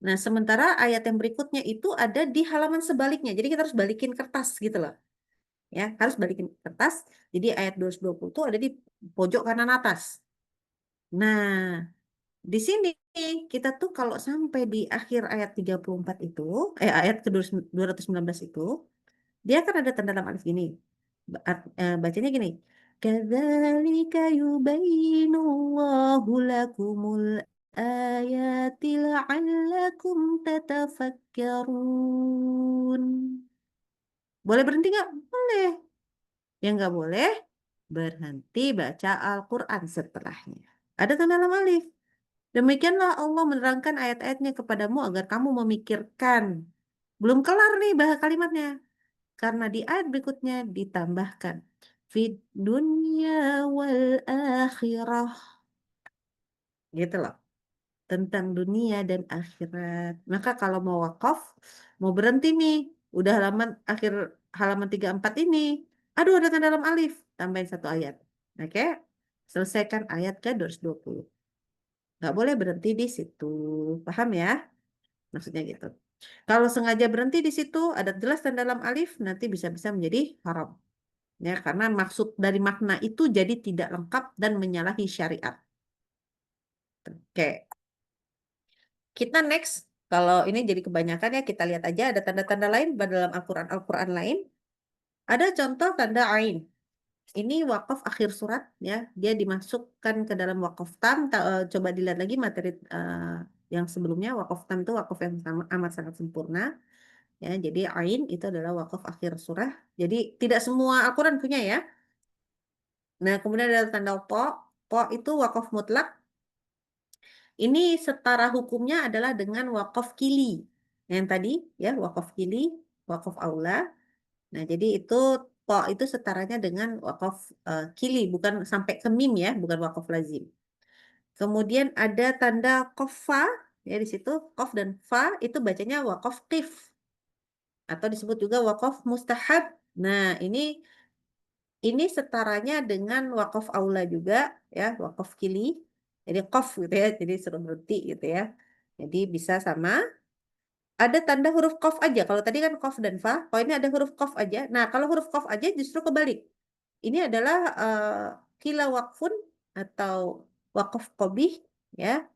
Nah, sementara ayat yang berikutnya itu ada di halaman sebaliknya. Jadi kita harus balikin kertas gitu loh. Ya, harus balikin kertas. Jadi ayat 220 itu ada di pojok kanan atas. Nah, di sini kita tuh kalau sampai di akhir ayat 34 itu, ayat ke 219 itu, dia kan ada tanda lam alif gini. Bacanya gini. Kadzalika yubayyinullahu lakumul ayati la'allakum tatafakkarun. Boleh berhenti nggak? Boleh. Yang nggak boleh berhenti baca Al-Quran setelahnya. Ada tanda lam alif. Demikianlah Allah menerangkan ayat-ayatnya kepadamu agar kamu memikirkan. Belum kelar nih bahas kalimatnya. Karena di ayat berikutnya ditambahkan. Fid dunya wal akhirah. Gitu loh. Tentang dunia dan akhirat. Maka kalau mau wakaf, mau berhenti nih. Udah halaman akhir halaman 34 ini. Aduh ada tanda dalam alif. Tambahin satu ayat. Oke. Selesaikan ayat ke 220. Nggak boleh berhenti di situ. Paham ya? Maksudnya gitu. Kalau sengaja berhenti di situ, ada jelas tanda dalam alif, nanti bisa-bisa menjadi haram. Ya, karena maksud dari makna itu jadi tidak lengkap dan menyalahi syariat. Oke. Kita next. Kalau ini jadi kebanyakan ya, kita lihat aja ada tanda-tanda lain dalam Al-Quran lain. Ada contoh tanda ain. Ini wakaf akhir surat ya, dia dimasukkan ke dalam wakaf tam. Coba dilihat lagi materi yang sebelumnya, wakaf tam itu wakaf yang amat sangat sempurna. Ya, jadi ain itu adalah wakaf akhir surah. Jadi tidak semua Al-Quran punya ya. Nah, kemudian ada tanda po. Po itu wakaf mutlak. Ini setara hukumnya adalah dengan wakaf kili. Yang tadi ya, wakaf kili, wakaf aula. Nah, jadi itu po itu setaranya dengan wakaf kili, bukan sampai ke mim ya, bukan wakaf lazim. Kemudian ada tanda kofa ya di situ, kof dan fa itu bacanya wakaf qif atau disebut juga wakaf mustahab. Nah, ini ini setaranya dengan wakaf aula juga ya, wakaf kili. Jadi qaf gitu ya, jadi suruh berhenti gitu ya. Jadi bisa sama ada tanda huruf qaf aja. Kalau tadi kan qaf dan fa, kalau ini ada huruf qaf aja. Nah, kalau huruf qaf aja justru kebalik. Ini adalah kila waqfun atau waqaf qabih ya.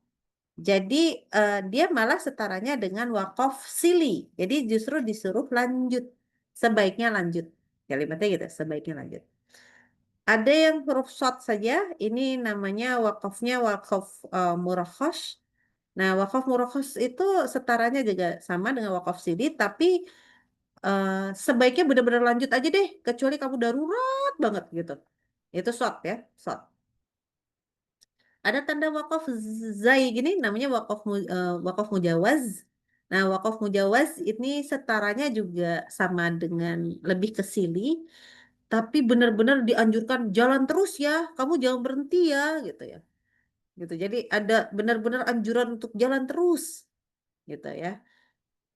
Jadi dia malah setaranya dengan wakaf sili. Jadi justru disuruh lanjut. Sebaiknya lanjut. Kalimatnya gitu, sebaiknya lanjut. Ada yang huruf short saja. Ini namanya wakafnya wakaf murakhash. Nah, wakaf murakhash itu setaranya juga sama dengan wakaf sili, tapi sebaiknya benar-benar lanjut aja deh, kecuali kamu darurat banget gitu. Itu short ya, short. Ada tanda wakaf zai gini namanya wakaf mujawaz. Nah, wakaf mujawaz ini setaranya juga sama dengan lebih ke sili, tapi benar-benar dianjurkan jalan terus ya, kamu jangan berhenti ya, gitu ya. Gitu. Jadi ada benar-benar anjuran untuk jalan terus, gitu ya.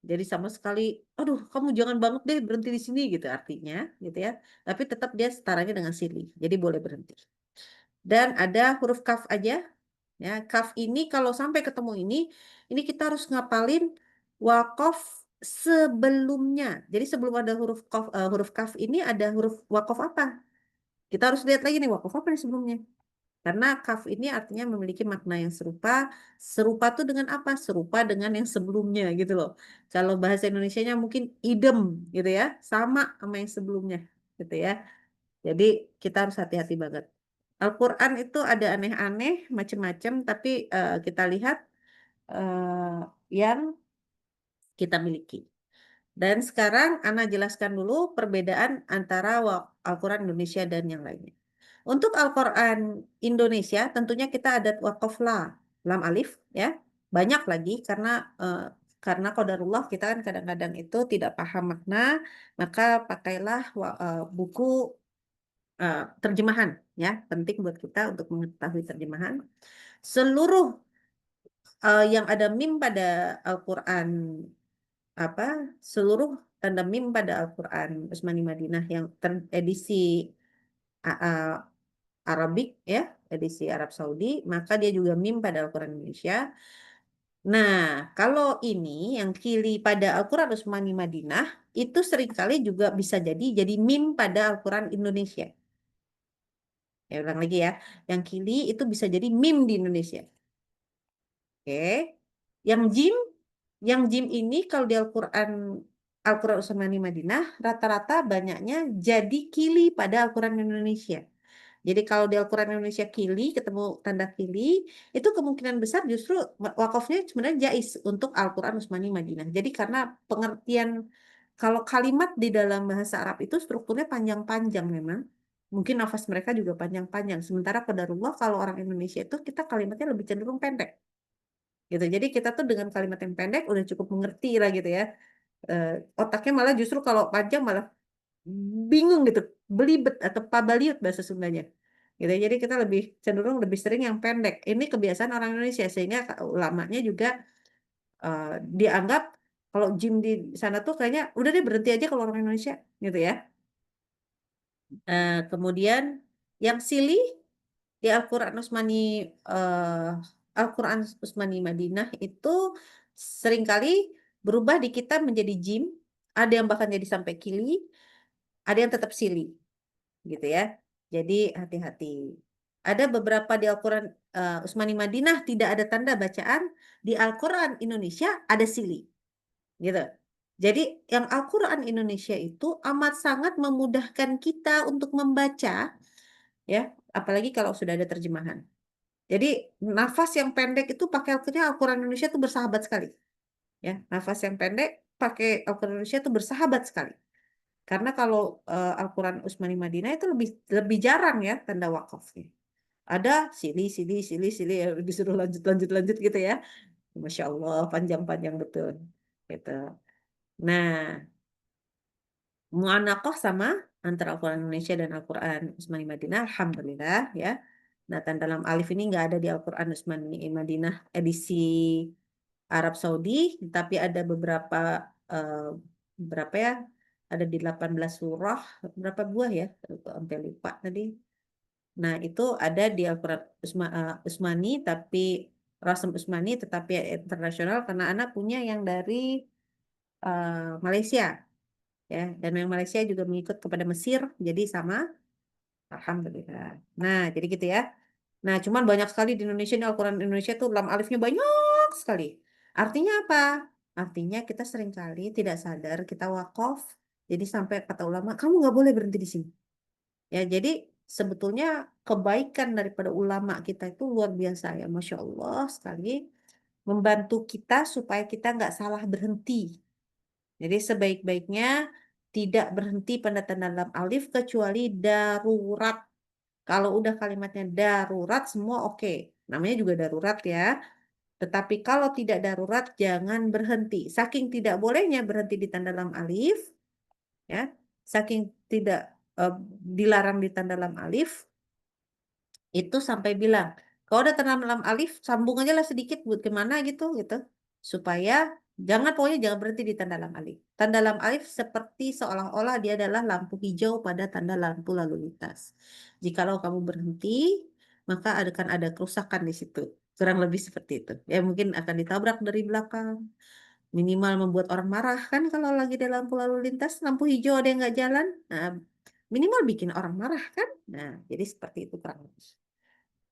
Jadi sama sekali, aduh, kamu jangan banget deh berhenti di sini gitu artinya, gitu ya. Tapi tetap dia setaranya dengan sili, jadi boleh berhenti. Dan ada huruf kaf aja. Ya, kaf ini kalau sampai ketemu ini kita harus ngapalin wakof sebelumnya. Jadi sebelum ada huruf kaf ini ada huruf wakof apa? Kita harus lihat lagi nih wakof apa nih sebelumnya. Karena kaf ini artinya memiliki makna yang serupa. Serupa tuh dengan apa? Serupa dengan yang sebelumnya gitu loh. Kalau bahasa Indonesianya mungkin idem gitu ya, sama sama yang sebelumnya gitu ya. Jadi kita harus hati-hati banget. Al-Quran itu ada aneh-aneh, macam-macam, tapi kita lihat yang kita miliki. Dan sekarang Ana jelaskan dulu perbedaan antara Al-Quran Indonesia dan yang lainnya. Untuk Al-Quran Indonesia, tentunya kita ada wakaf lam alif, ya. Banyak lagi karena qadarullah kita kan kadang-kadang itu tidak paham makna, maka pakailah buku terjemahan ya, penting buat kita untuk mengetahui terjemahan. Seluruh yang ada mim pada Al-Quran seluruh tanda mim pada Al-Quran Utsmani Madinah yang teredisi Arabik ya, edisi Arab Saudi, maka dia juga mim pada Al-Quran Indonesia. Nah, kalau ini yang kili pada Al-Quran Utsmani Madinah itu seringkali juga bisa jadi mim pada Al-Quran Indonesia. Ya, ulang lagi ya. Yang kili itu bisa jadi mim di Indonesia. Oke. Yang jim ini kalau di Al-Quran Utsmani Madinah rata-rata banyaknya jadi kili pada Al-Quran Indonesia. Jadi kalau di Al-Quran Indonesia kili ketemu tanda kili, itu kemungkinan besar justru wakafnya sebenarnya jais untuk Al-Quran Utsmani Madinah. Jadi karena pengertian kalau kalimat di dalam bahasa Arab itu strukturnya panjang-panjang memang. Mungkin nafas mereka juga panjang-panjang. Sementara qadarullah kalau orang Indonesia itu kita kalimatnya lebih cenderung pendek. Gitu. Jadi kita tuh dengan kalimat yang pendek udah cukup mengerti lah gitu ya. Otaknya malah justru kalau panjang malah bingung gitu, belibet atau pabaliut bahasa Sundanya. Gitu. Jadi kita lebih cenderung lebih sering yang pendek. Ini kebiasaan orang Indonesia sehingga ulamanya juga dianggap kalau gym di sana tuh kayaknya udah deh berhenti aja kalau orang Indonesia gitu ya. Kemudian yang silih di Al-Quran Utsmani Madinah itu seringkali berubah di kita menjadi jim, ada yang bahkan jadi sampai kili, ada yang tetap sili, gitu ya. Jadi hati-hati. Ada beberapa di Al-Quran Utsmani Madinah tidak ada tanda bacaan, di Al-Quran Indonesia ada sili, gitu. Jadi yang Al-Quran Indonesia itu amat sangat memudahkan kita untuk membaca, ya, apalagi kalau sudah ada terjemahan. Jadi nafas yang pendek itu pakai Al-Quran Indonesia itu bersahabat sekali. Ya, nafas yang pendek pakai Al-Quran Indonesia itu bersahabat sekali. Karena kalau Al-Quran Utsmani Madinah itu lebih jarang ya tanda wakafnya. Ada sili ya, disuruh lanjut gitu ya. Masya Allah, panjang-panjang betul. Gitu. Nah, mu'anaqah sama antara Al-Quran Indonesia dan Al-Quran Utsmani Madinah, alhamdulillah ya. Nah, tanda lam alif ini nggak ada di Al-Quran Utsmani Madinah edisi Arab Saudi, tapi ada beberapa ya, ada di 18 surah, berapa buah ya? Sampai lupa tadi. Nah, itu ada di Al-Quran Utsmani, tapi Rasm Utsmani, tetapi internasional karena anak punya yang dari Malaysia, ya. Dan yang Malaysia juga mengikut kepada Mesir, jadi sama. Alhamdulillah. Nah, jadi gitu ya. Nah, cuman banyak sekali di Indonesia ini Al-Quran Indonesia tuh lam alifnya banyak sekali. Artinya apa? Artinya kita seringkali tidak sadar kita wakaf. Jadi sampai kata ulama, kamu nggak boleh berhenti di sini. Ya, jadi sebetulnya kebaikan daripada ulama kita itu luar biasa ya, Masya Allah sekali. Membantu kita supaya kita nggak salah berhenti. Jadi sebaik-baiknya tidak berhenti pada tanda lam alif kecuali darurat. Kalau udah kalimatnya darurat semua oke. Namanya juga darurat ya. Tetapi kalau tidak darurat jangan berhenti. Saking tidak bolehnya berhenti di tanda lam alif, ya. Saking tidak eh, dilarang di tanda lam alif, itu sampai bilang, kalau udah tanda lam alif sambung aja lah sedikit buat kemana gitu supaya pokoknya jangan berhenti di tanda lam alif. Tanda lam alif seperti seolah-olah dia adalah lampu hijau pada tanda lampu lalu lintas. Jikalau kamu berhenti, maka akan ada kerusakan di situ. Kurang lebih seperti itu. Ya mungkin akan ditabrak dari belakang. Minimal membuat orang marah kan kalau lagi di lampu lalu lintas, lampu hijau ada yang nggak jalan. Nah, minimal bikin orang marah kan. Nah, jadi seperti itu kurang lebih.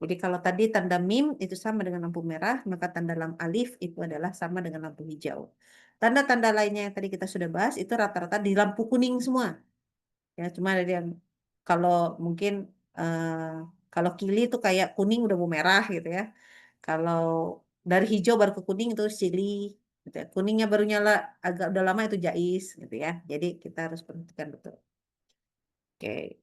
Jadi kalau tadi tanda mim itu sama dengan lampu merah, maka tanda lam alif itu adalah sama dengan lampu hijau. Tanda-tanda lainnya yang tadi kita sudah bahas itu rata-rata di lampu kuning semua. Ya, cuma ada yang kalau mungkin kalau kili itu kayak kuning udah mau merah gitu ya. Kalau dari hijau baru ke kuning itu sili, gitu ya. Kuningnya baru nyala agak udah lama itu jais gitu ya. Jadi kita harus perhatikan betul. Oke.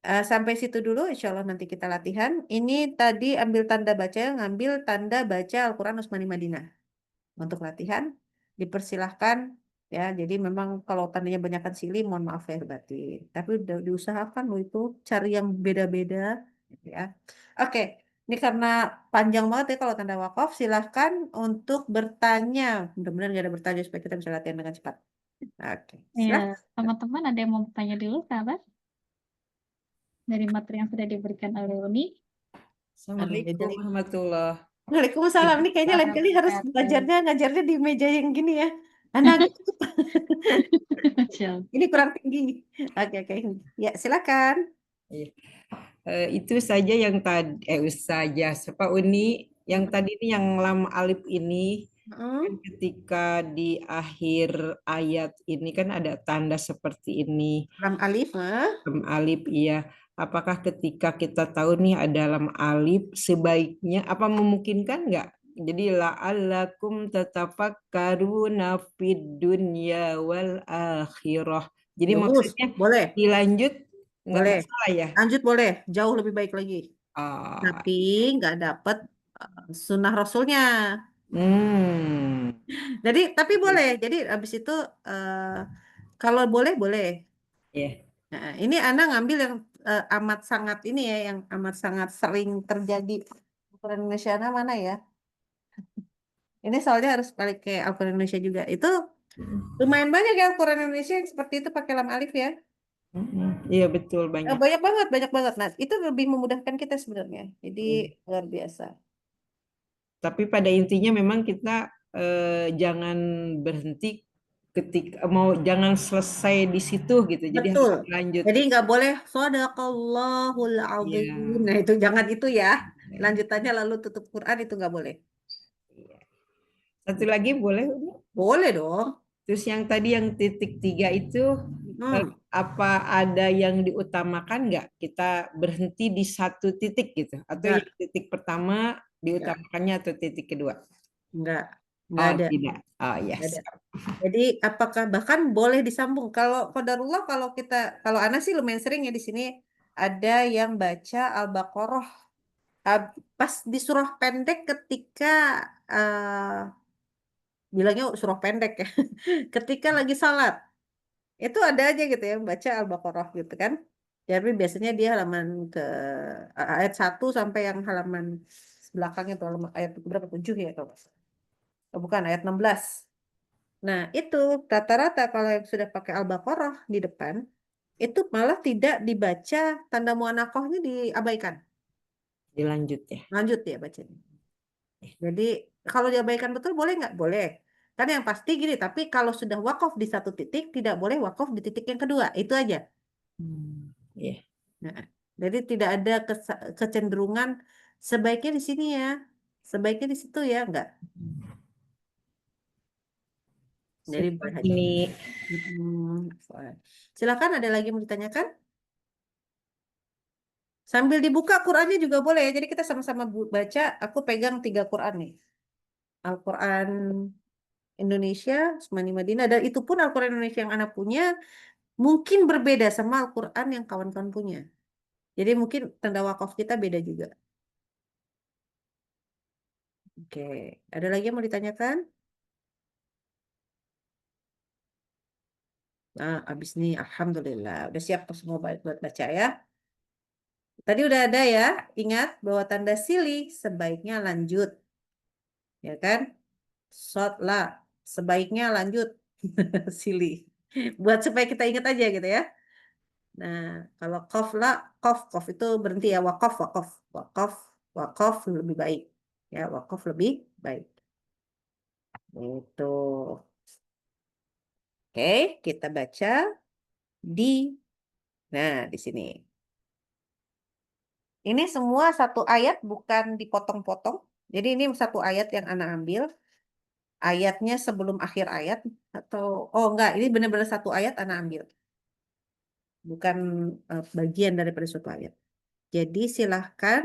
Sampai situ dulu, insya Allah nanti kita latihan. Ini tadi ambil tanda baca, ngambil tanda baca Al-Quran Utsmani Madinah. Untuk latihan, dipersilahkan. Ya, jadi memang kalau tandanya banyakkan silih, mohon maaf ya batin. Tapi udah diusahakan loh itu, cari yang beda-beda. Gitu ya. Oke, ini karena panjang banget ya kalau tanda wakaf, silahkan untuk bertanya. Mudah-mudahan nggak ada bertanya supaya kita bisa latihan dengan cepat. Oke, Ya, silahkan. teman-teman ada yang mau bertanya dulu, sahabat? Dari materi yang sudah diberikan oleh Uni. Assalamualaikum. warahmatullahi Waalaikumsalam. Ini kayaknya lain kali harus wabarakatuh. ngajarnya di meja yang gini ya. Anak, Masya Allah. ini kurang tinggi. Oke, oke. Ya, silakan. Itu saja yang tadi saja Pak Uni yang tadi ini yang lam alif ini kan Mm, ketika di akhir ayat ini kan ada tanda seperti ini Lam alif. lam alif iya apakah ketika kita tahu nih ada lam alif sebaiknya apa memungkinkan nggak jadi la'allakum tatafakkaruna fid dunya wal akhirah jadi Bagus. maksudnya Boleh. dilanjut nggak Boleh. masalah ya. Lanjut boleh. Jauh lebih baik lagi. Ah, Tapi nggak dapet sunnah rasulnya. hmm, Jadi, tapi boleh. Jadi abis itu eh, kalau boleh, boleh. ya. Nah, ini Anda ngambil yang amat sangat ini ya, yang amat sangat sering terjadi. Ukuran Indonesia mana ya? Ini soalnya harus balik ke Al-Quran Indonesia juga. Itu lumayan banyak ya Al-Quran Indonesia yang seperti itu pakai lam alif ya. Iya betul banyak. Banyak banget, banyak banget. Nah, itu lebih memudahkan kita sebenarnya. Jadi luar biasa. Tapi pada intinya memang kita jangan berhenti ketika mau jangan selesai di situ gitu. Jadi harus Betul. lanjut. Jadi nggak boleh Shadaqallahul Iya. Azim. Nah, itu jangan itu ya. Lanjutannya lalu tutup Quran itu nggak boleh. Iya. Satu lagi boleh? Umi? Boleh dong. Terus yang tadi yang titik tiga itu Hmm, apa ada yang diutamakan nggak? Kita berhenti di satu titik gitu? Atau yang enggak, titik pertama enggak, diutamakannya atau titik kedua? enggak, enggak Oh ada, tidak. Oh enggak yes. ada. Jadi apakah bahkan boleh disambung? Kalau qadarullah kalau Ana sih lumayan sering ya di sini ada yang baca Al-Baqarah pas di surah pendek ketika bilangnya surah pendek ya. Ketika lagi salat. Itu ada aja gitu ya baca Al-Baqarah gitu kan. Jadi biasanya dia halaman ke ayat 1 sampai yang halaman belakangnya tuh halaman ayat berapa 7 ya kalau nggak salah. Oh, bukan ayat 16. Nah, itu rata-rata kalau yang sudah pakai Al-Baqarah di depan, itu malah tidak dibaca tanda mu'anaqahnya diabaikan. Dilanjut ya. Lanjut ya bacanya. Jadi kalau diabaikan betul boleh nggak? Boleh. Kan yang pasti gini, tapi kalau sudah wakaf di satu titik, tidak boleh wakaf di titik yang kedua. Itu aja. Iya. Nah, jadi tidak ada kecenderungan sebaiknya di sini ya, sebaiknya di situ ya, enggak. Jadi boleh aja. Ini Silakan, ada lagi yang mau ditanyakan? Sambil dibuka Qurannya juga boleh ya. Jadi kita sama-sama baca. Aku pegang 3 Quran nih. Al-Quran Indonesia, Usmani Madinah, dan itu pun Al-Quran Indonesia yang anak punya mungkin berbeda sama Al-Quran yang kawan-kawan punya. Jadi mungkin tanda wakaf kita beda juga. Oke, ada lagi yang mau ditanyakan? Nah, abis ini Alhamdulillah. Udah siap semua buat baca ya. Tadi udah ada ya. Ingat bahwa tanda silih sebaiknya lanjut. Ya kan? Shotlah. Sebaiknya lanjut. Silih. Buat supaya kita ingat aja gitu ya. Nah, kalau kof lah, kof itu berhenti ya. Wakaf, wakaf. Wakaf, wakaf lebih baik. Ya, wakaf lebih baik. Itu. Oke, kita baca di, nah di sini. Ini semua satu ayat, bukan dipotong-potong. Jadi ini satu ayat yang anak ambil. Ayatnya sebelum akhir ayat. Atau, oh enggak, ini benar-benar satu ayat anak ambil. Bukan bagian daripada suatu ayat. Jadi silahkan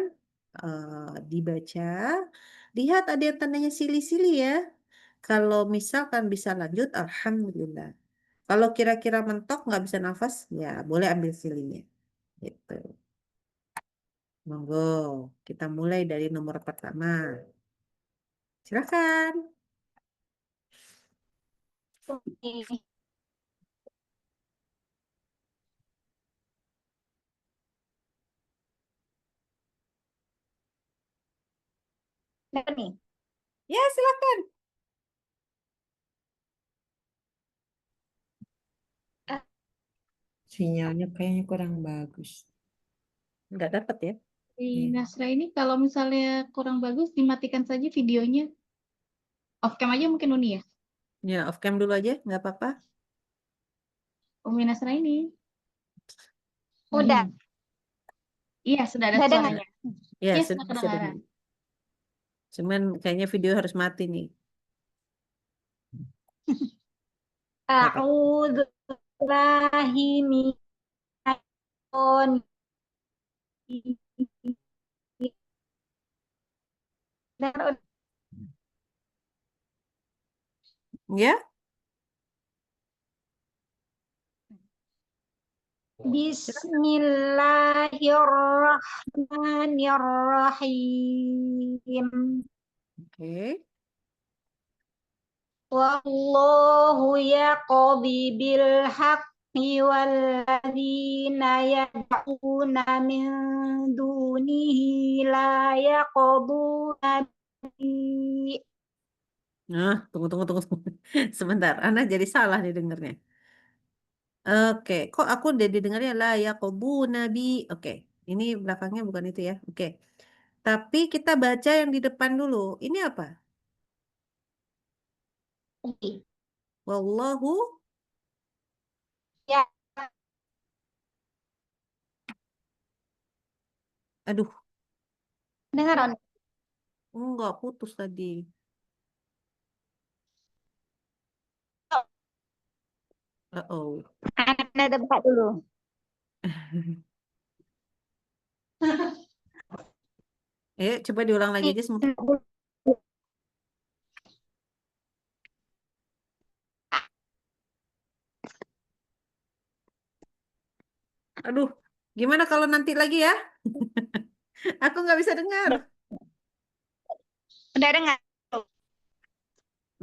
dibaca. Lihat ada yang tandanya silih-silih ya. Kalau misalkan bisa lanjut, Alhamdulillah. Kalau kira-kira mentok, nggak bisa nafas, ya boleh ambil silihnya. Gitu. Monggo, kita mulai dari nomor pertama. Silakan. nih. Ya, silakan. Sinyalnya kayaknya kurang bagus. Nggak dapat ya? Di Nasra ini kalau misalnya kurang bagus, dimatikan saja videonya. Off cam aja mungkin Uni ya? Ya, off cam dulu aja, nggak apa-apa. Umi Nasra ini. Udah. Iya, sudah ada Udah dengar? suaranya. Ya, Iya, sudah sudah bisa kedengaran. dengar. Cuman kayaknya video harus mati nih. A'udzu billahi minasyaitonir rajim. Ya, Bismillahirrahmanirrahim. oke. Wallahu yaqdi bil haqqi walladzina yad'una min dunihi la yaqduna bi. Nah, tunggu. Sebentar, Ana jadi salah nih dengernya. Oke, kok aku udah didengarnya lah ya kobu nabi. Oke, ini belakangnya bukan itu ya. Oke, tapi kita baca yang di depan dulu. Ini apa? Wallahu, Ya, aduh, dengar On. enggak putus tadi. Oh. Anda ada buka dulu. Coba diulang lagi aja semua. Aduh, gimana kalau nanti lagi ya? Aku nggak bisa dengar. Udah dengar?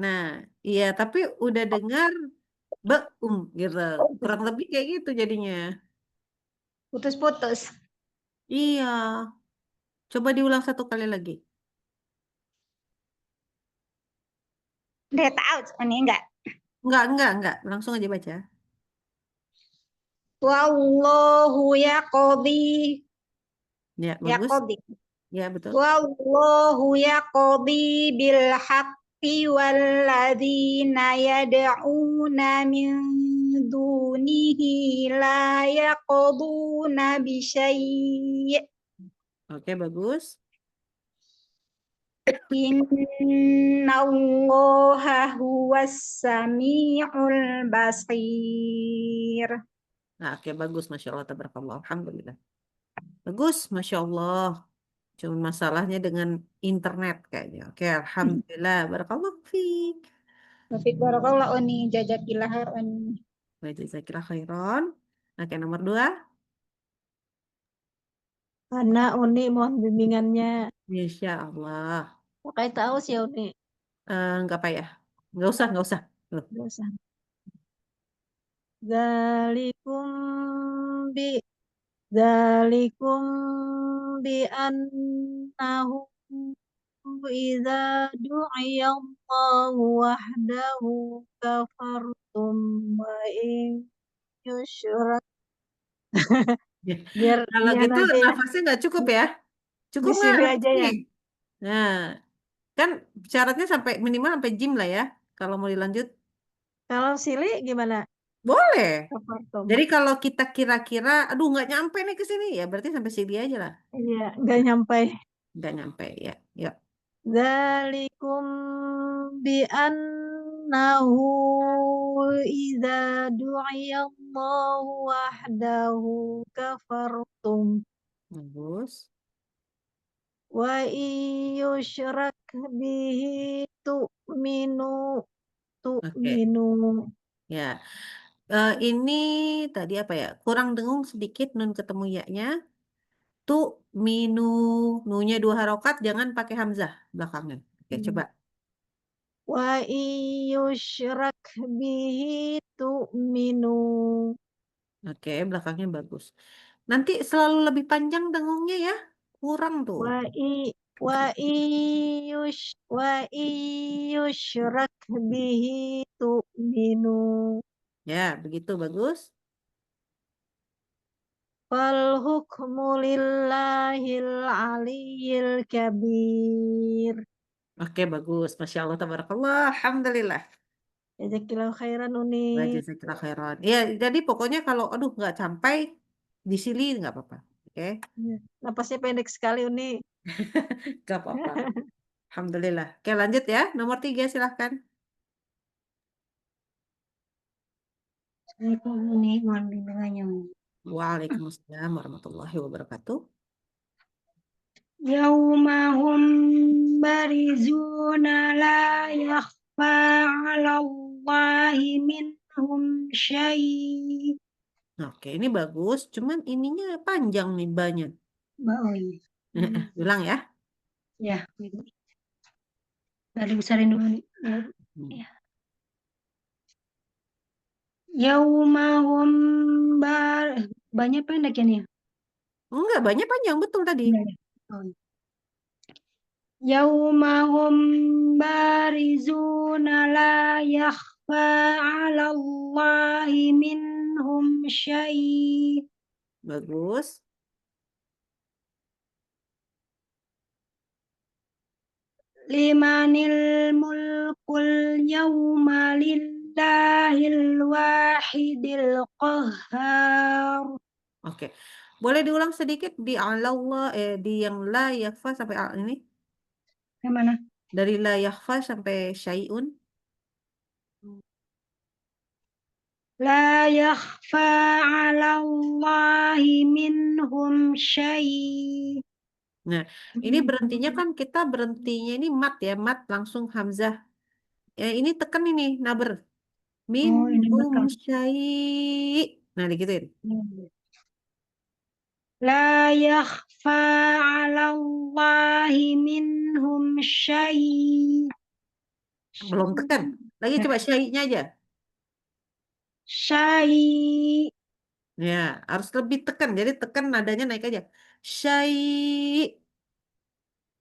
Nah, iya, tapi udah dengar gitu. Kurang lebih kayak gitu jadinya. Putus-putus. Iya, coba diulang satu kali lagi. Udah tahu ini enggak? Enggak. Langsung aja baca. Wallahu yaqdi. Ya, bagus. Yaqdi. Ya, betul. Wallahu yaqdi bil haqqi walladzina yad'una min dunihi la yaqduna bi syai'. Oke, bagus. Innallaha huwas sami'ul basir. Nah, oke, bagus. Masya Allah, tabarakallah. Alhamdulillah. Bagus, Masya Allah. Cuma masalahnya dengan internet kayaknya. Oke, Alhamdulillah. Barakallah fiik. Taufik barakallah oni jazakillah khairan. Baik, kira khairan. Oke, nomor 2. Karena Uni mohon bimbingannya. Masya Allah. Pakai tahu sih Uni. Enggak payah. Enggak usah. Loh. Nggak usah. Zalikum bi Zalikum bi annahu idza du'iya Allahu wahdahu kafartum wa in yushrak. Ya. Biar Kalau Ian gitu aja ya. nafasnya nggak cukup ya? Cukup Di nggak? sini aja ya. Nah, kan syaratnya sampai minimal sampai jim lah ya. Kalau mau dilanjut, Kalau Sili gimana? boleh. Kafartum. Jadi kalau kita kira-kira, aduh nggak nyampe nih ke sini, ya berarti sampai sini aja lah. Iya, nggak nyampe. Nggak nyampe, ya. Yuk. Dzalikum bi annahu idza du'iya Allahu wahdahu kafartum Bagus. wa yushrak bihi tu'minu. Ya. Ini tadi apa ya? Kurang dengung sedikit nun ketemu ya-nya. Minu. Nu-nya 2 harokat, jangan pakai hamzah belakangnya. Oke, coba. Wa yushrak bihi tu'minu. Oke, belakangnya bagus. Nanti selalu lebih panjang dengungnya ya. Kurang tuh. Wa yushrak bihi tu'minu. Ya, begitu bagus. Fal hukmu lillahil aliyyil kabir. Oke, bagus. Masya Allah, tabarakallah. Alhamdulillah. Jazakillahu khairan Uni. Jazakallah khairan. Ya, jadi pokoknya kalau aduh nggak sampai di sini nggak apa-apa. Oke, Napasnya pendek sekali Uni. nggak apa-apa. Alhamdulillah. Oke, lanjut ya. Nomor 3 silahkan. Assalamualaikum Uni, mohon bimbingannya Uni. Waalaikumsalam warahmatullahi wabarakatuh. Yaumahum barizuna la yakhfa 'ala Allahi minhum syai'. Oke, ini bagus. Cuman ininya panjang nih banyak. Oh iya. Bilang ya. Ya, gitu. Tadi besarin dulu nih. Ya. Yaumahum banyak pendek ya nih. Enggak, banyak panjang betul tadi. Oh. Yaumahum barizuna la yakhfa 'ala Allahi minhum syai'. Bagus. Limanil mulkul yawma lillahil wahidil qahhar. Oke. Boleh diulang sedikit di Allah di yang la yakfa sampai ini? Yang mana? Dari la yakfa sampai syai'un. La yakhfa 'ala Allahi minhum syai'. Nah, ini berhentinya kan kita berhentinya ini mat ya, mat langsung hamzah. Ini tekan ini naber. ini Minhum betul. syai'. Nah, digituin. La yakhfa 'ala Allahi minhum syai'. Belum tekan. Lagi coba syai'-nya aja. Syai'. Ya, harus lebih tekan. Jadi tekan nadanya naik aja. Syai'.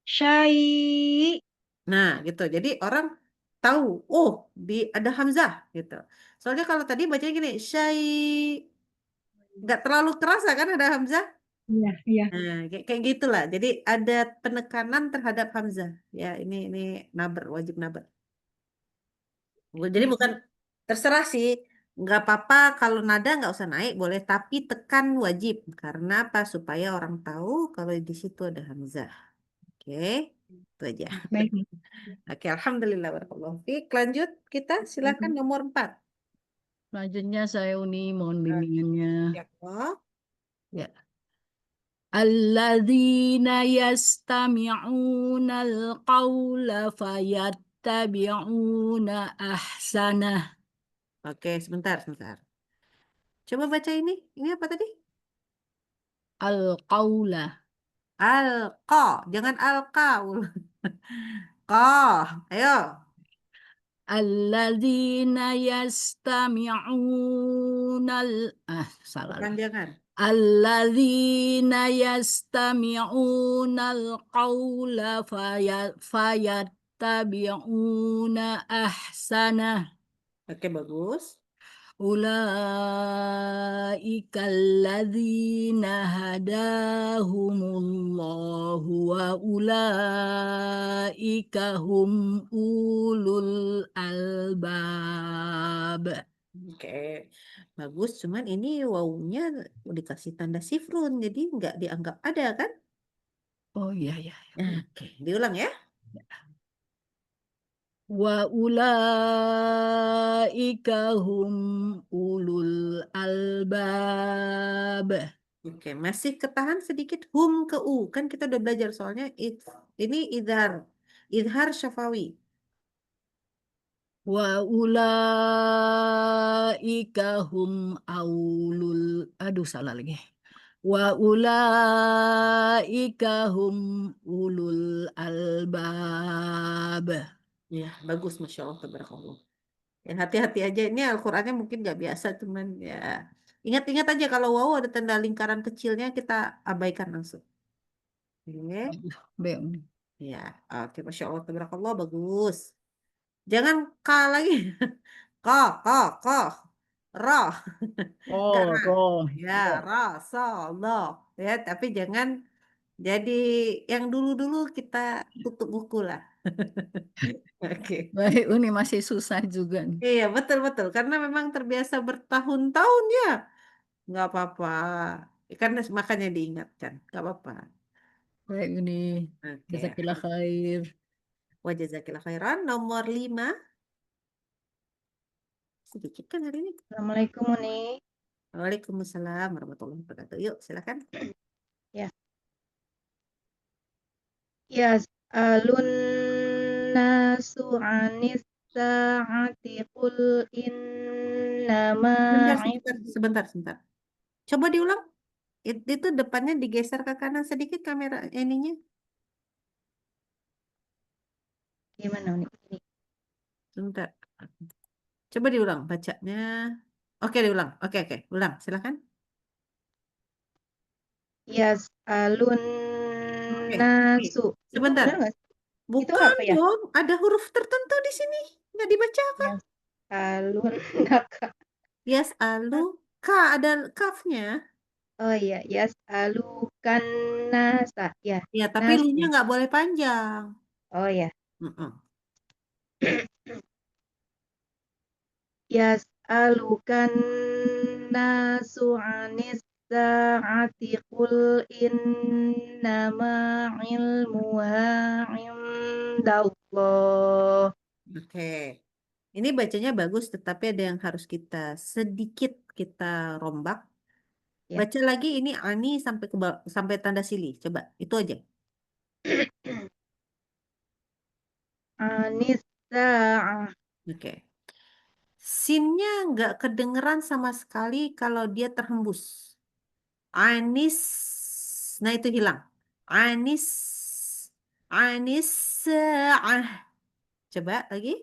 Syai'. Nah, gitu. Jadi orang tahu. Oh, ada hamzah gitu. Soalnya kalau tadi bacanya gini, nggak terlalu terasa kan ada hamzah. Iya, iya. Nah, kayak gitulah. Jadi ada penekanan terhadap hamzah. Ya, ini naber, wajib naber. Jadi bukan terserah sih, nggak apa-apa kalau nada nggak usah naik boleh, tapi tekan wajib. Karena apa? Supaya orang tahu kalau di situ ada hamzah. Oke, itu aja. Baik. Oke, alhamdulillah barakallahu fiik. Lanjut kita, silakan nomor 4. Selanjutnya saya Uni, mohon bimbingannya. Ya Allah. Ya. Alladzina yastami'una al-qawla fayattabi'una ahsanah. Oke, sebentar. Coba baca ini. Ini apa tadi? Al-qawla. Alqa, jangan alqaul. Qa, ayo. Alladzina yastami'una salah lagi. Jangan. Alladzina yastami'una al-qawla fayattabi'una ahsanah. Oke, bagus. Ulaika alladzina hadahumullahu wa ulaika hum ulul albab. Oke, bagus. Cuman ini wawunya dikasih tanda sifrun, jadi nggak dianggap ada kan? Oh iya ya. Oke, diulang ya. Wa ulaika hum ulul albab. Oke, masih ketahan sedikit hum ke u. Kan kita udah belajar soalnya ini idhar syafawi. Wa ulaika hum aulul aduh salah lagi. Wa ulaika hum ulul albab. Ya, bagus, Masya Allah, tabarakallah. Ya, hati-hati aja. Ini Al-Qur'annya mungkin nggak biasa, cuman ya ingat-ingat aja kalau wawu ada tanda lingkaran kecilnya kita abaikan langsung. Oke. Baik. Ya, oke, Masya Allah, tabarakallah, bagus. Jangan K lagi. Ko, ko, roh. Enggak Oh, Ra. roh. Ya, ra, so, lo. Ya, tapi jangan jadi yang dulu-dulu kita tutup buku lah. Oke. Baik, ini masih susah juga nih. Iya, betul-betul. Karena memang terbiasa bertahun-tahun ya. Nggak apa-apa. Karena makanya diingatkan. Nggak apa-apa. Baik, ini Oke. jazakillah khair. Wa jazakillah khairan. Nomor 5. Sedikit kan hari ini? Assalamualaikum Uni. Waalaikumsalam warahmatullahi wabarakatuh. Yuk, silakan. Ya. Yas'alun nasu anis sa'ati qul innama Sebentar. Coba diulang. Itu depannya digeser ke kanan sedikit kamera ininya. gimana Uni? Ini. Sebentar. Coba diulang bacanya. Oke, diulang. Oke. Ulang, silakan. Yas'alun Oke. nasu. Itu Sebentar. benar nggak sih? Bukan apa ya? dong. Ada huruf tertentu di sini. Nggak dibaca apa? Yas'alun naka. Yes, alu. K, ada kafnya. Oh iya, yas'alukan nasa. Ya, Ya, tapi nas. lu-nya nggak boleh panjang. Oh ya. Mm-mm. Yas'alukan nasu anis sa'ati qul innama ilmuha indallah. Oke. Ini bacanya bagus, tetapi ada yang harus kita sedikit kita rombak. Ya. Baca lagi ini ani sampai tanda sili. Coba, itu aja. Anis sa'ah. Oke. Sinnya nggak kedengeran sama sekali kalau dia terhembus. Anis. Nah, itu hilang. Anis. Anis. Coba lagi.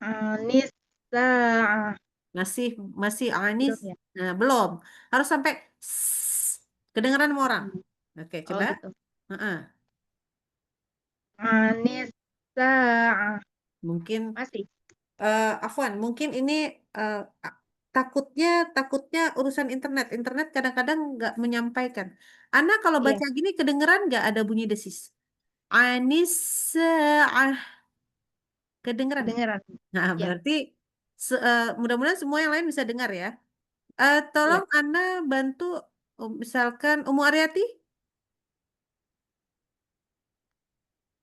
Anis sa'ah. Masih anis. Belum ya? Nah, belum. Harus sampai kedengeran sama orang. Oke, Oh coba. gitu. Heeh. Anis sa'ah. Mungkin Masih. Afwan, mungkin ini takutnya urusan internet kadang-kadang nggak menyampaikan. Ana kalau Iya, baca gini kedengeran nggak ada bunyi desis? Anisa'ah kedengeran nggak? kedengeran. Nah, Ya, berarti mudah-mudahan semua yang lain bisa dengar ya. ya. Tolong Ana bantu misalkan Umu Aryati.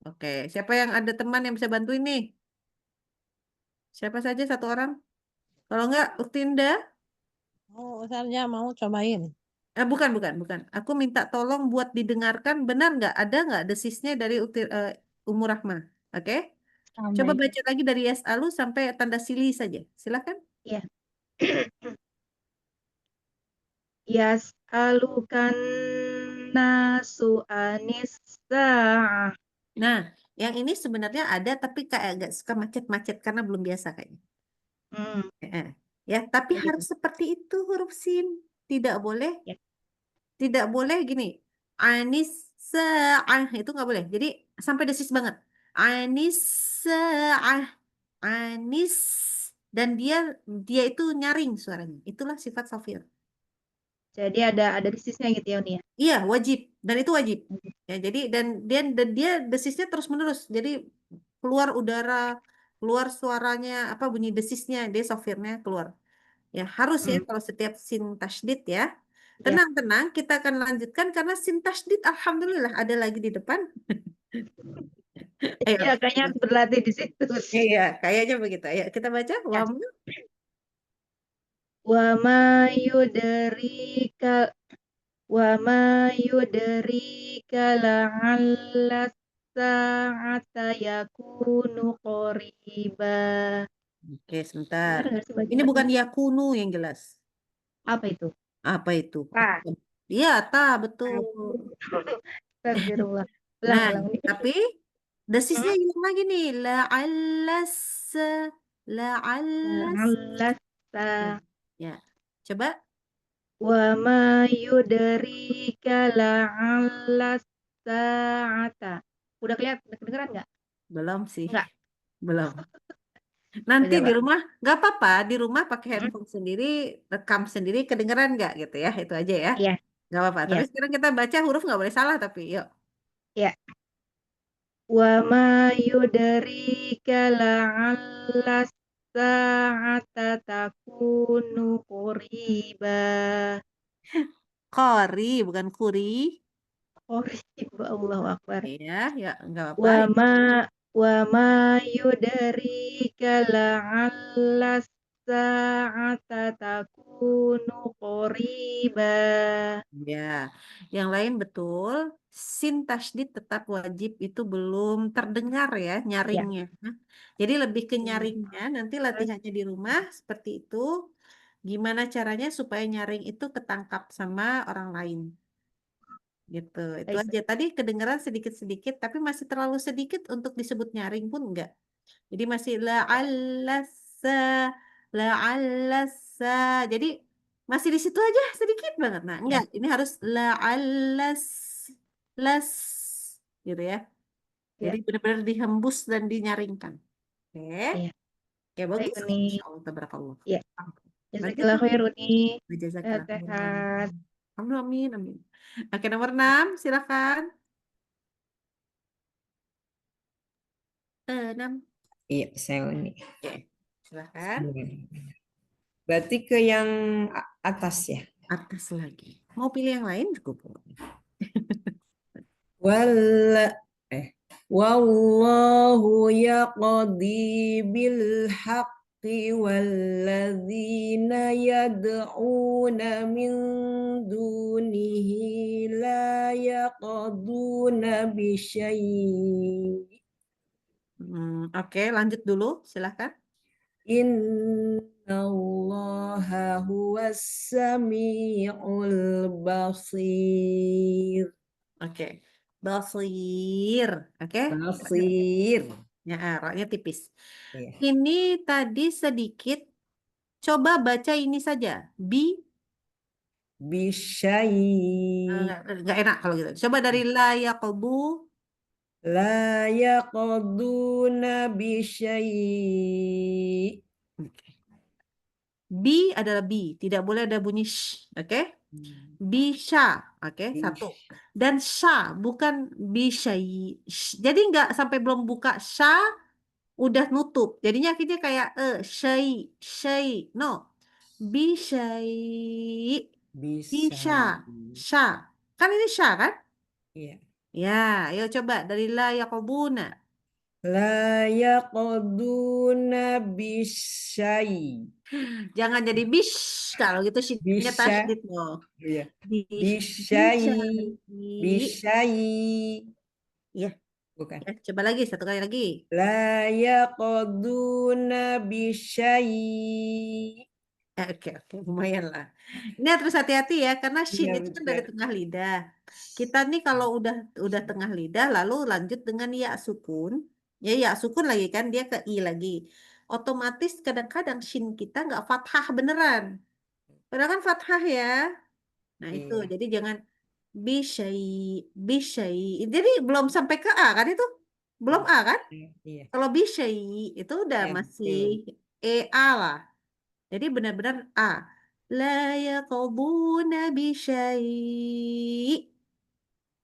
Oke, siapa yang ada teman yang bisa bantu ini? Siapa saja satu orang? Kalau nggak, Uktinda. Oh, Ustaznya mau cobain. Bukan. Aku minta tolong buat didengarkan. Benar nggak? Ada nggak desisnya dari Umur Rahma? Oke? Coba Baik. baca lagi dari Yas'alu sampai tanda silih saja. Silakan. Iya. Yas'alukan nasu anis sa'ah. Nah, yang ini sebenarnya ada tapi kayak agak suka macet-macet karena belum biasa kayaknya. Hmm, Eh, Ya, tapi begitu. harus seperti itu huruf sin. Tidak boleh, Ya. tidak boleh gini. Anis sa'ah itu nggak boleh. Jadi sampai desis banget. Anis sa'ah. Anis dan dia itu nyaring suaranya. Itulah sifat sofir. Jadi ada desisnya gitu ya, Uni ya. Iya, wajib dan itu wajib. Ya, jadi dan dia desisnya terus menerus. Jadi keluar udara, keluar suaranya apa bunyi desisnya, dia sofirnya keluar. Ya, harus ya Hmm, kalau setiap sin tasydid ya. ya. Tenang-tenang, kita akan lanjutkan karena sin tasydid alhamdulillah ada lagi di depan. Ayo. Ya, kayaknya harus berlatih di situ. Iya, kayaknya begitu. Ayo kita baca. Ya. Wama. Wa ma yudrika wa ma yudrika la'alla sa'ata yakunu qoriba. Oke, sebentar. Benar nggak sih Ini bacaan? bukan yakunu yang jelas. Apa itu? Apa itu? Ta. Iya, ta, betul. Astagfirullah. Nah, Ulang nih. tapi desisnya Hmm? hilang lagi nih. La'allas, la'allas. La'alla Ya, ya. Coba. wa ma yudrika la'alla sa'ata. Udah kelihatan kedengeran nggak? Belum sih. Nggak. Belum. Nanti Coba. di rumah, nggak apa-apa. Di rumah pakai Hmm? handphone sendiri, rekam sendiri, kedengeran nggak gitu ya. Itu aja ya. Iya, Nggak apa-apa. iya, Tapi sekarang kita baca huruf nggak boleh salah tapi. Yuk. iya. Wa ma yudrika la'alla sa'ata takunu qoriba. Kori, bukan kuri. Qoriba, Allahu Akbar. Iya, ya nggak apa-apa. Wa ma wa ma yudrika la'alla sa'ata takunu qoriba. Ya, yang lain betul. Sin tasydid tetap wajib itu belum terdengar ya Ya. nyaringnya. Jadi lebih ke Hmm. nyaringnya. Nanti Terus latihannya di rumah seperti itu. Gimana caranya supaya nyaring itu ketangkap sama orang lain. Gitu. Itu baik. aja. Tadi kedengaran sedikit-sedikit, tapi masih terlalu sedikit untuk disebut nyaring pun enggak. Jadi masih la'allasa, la'allasa. Jadi masih di situ aja sedikit banget. Nah, Ya, enggak. Ini harus la'allas, las, gitu ya. ya, Jadi benar-benar dihembus dan dinyaringkan. Oke. ya. Oke, Baik, bagus. Uni. Masya Allah, tabarakallah. Ya. Lanjut Jazakallah tuh. khair, Uni. Jazakallah khairan. Sehat-sehat. Amin, amin. Oke, nomor 6, silakan. 6. Iya, saya ini. Oke, silakan. Berarti ke yang atas ya. Atas lagi. Mau pilih yang lain cukup. Wala Wallahu yaqdi bil haqqi walladzina yad'una min dunihi la yaqduna bisyai'. Oke, lanjut dulu. Silakan. Innallaha huwas sami'ul basir. Oke. Basir. Oke. Basir. Ya, roknya tipis. Iya. Ini tadi sedikit. Coba baca ini saja. Bisyai. Nggak enak kalau gitu. Coba dari la yaqdu. La yaqduna bisyai'. Bi adalah bi, tidak boleh ada bunyi sh, oke? Bisa, oke? Satu. Dan sya, bukan bisyai. Jadi nggak sampai belum buka sya, udah nutup. Jadinya akhirnya kayak syai, syai. No. Bisyai. Bisa. Sya. Kan ini sya kan? Iya. Ya, ayo coba dari la yaqobuna. La yaqduna bisyai'. Jangan jadi bis kalau gitu shinnya Bisa. tasydid loh. Iya. Bisyai. Bisyai'. Iya. Bukan. Ya, coba lagi satu kali lagi. La yaqduna bisyai'. Oke, lumayan lah. Ini harus hati-hati ya, karena shin Iya, itu kan betul. dari tengah lidah. Kita nih kalau udah tengah lidah, lalu lanjut dengan ya sukun, ya sukun lagi kan, dia ke i lagi. Otomatis kadang-kadang shin kita nggak fathah beneran. Padahal kan fathah ya. Nah itu, Iya. jadi jangan bisyai, bisyai. Jadi belum sampai ke a kan itu? Belum a kan? Iya. Kalau bisyai itu udah Ya, masih betul. a lah. Jadi benar-benar A. La yaqobuna bisyai.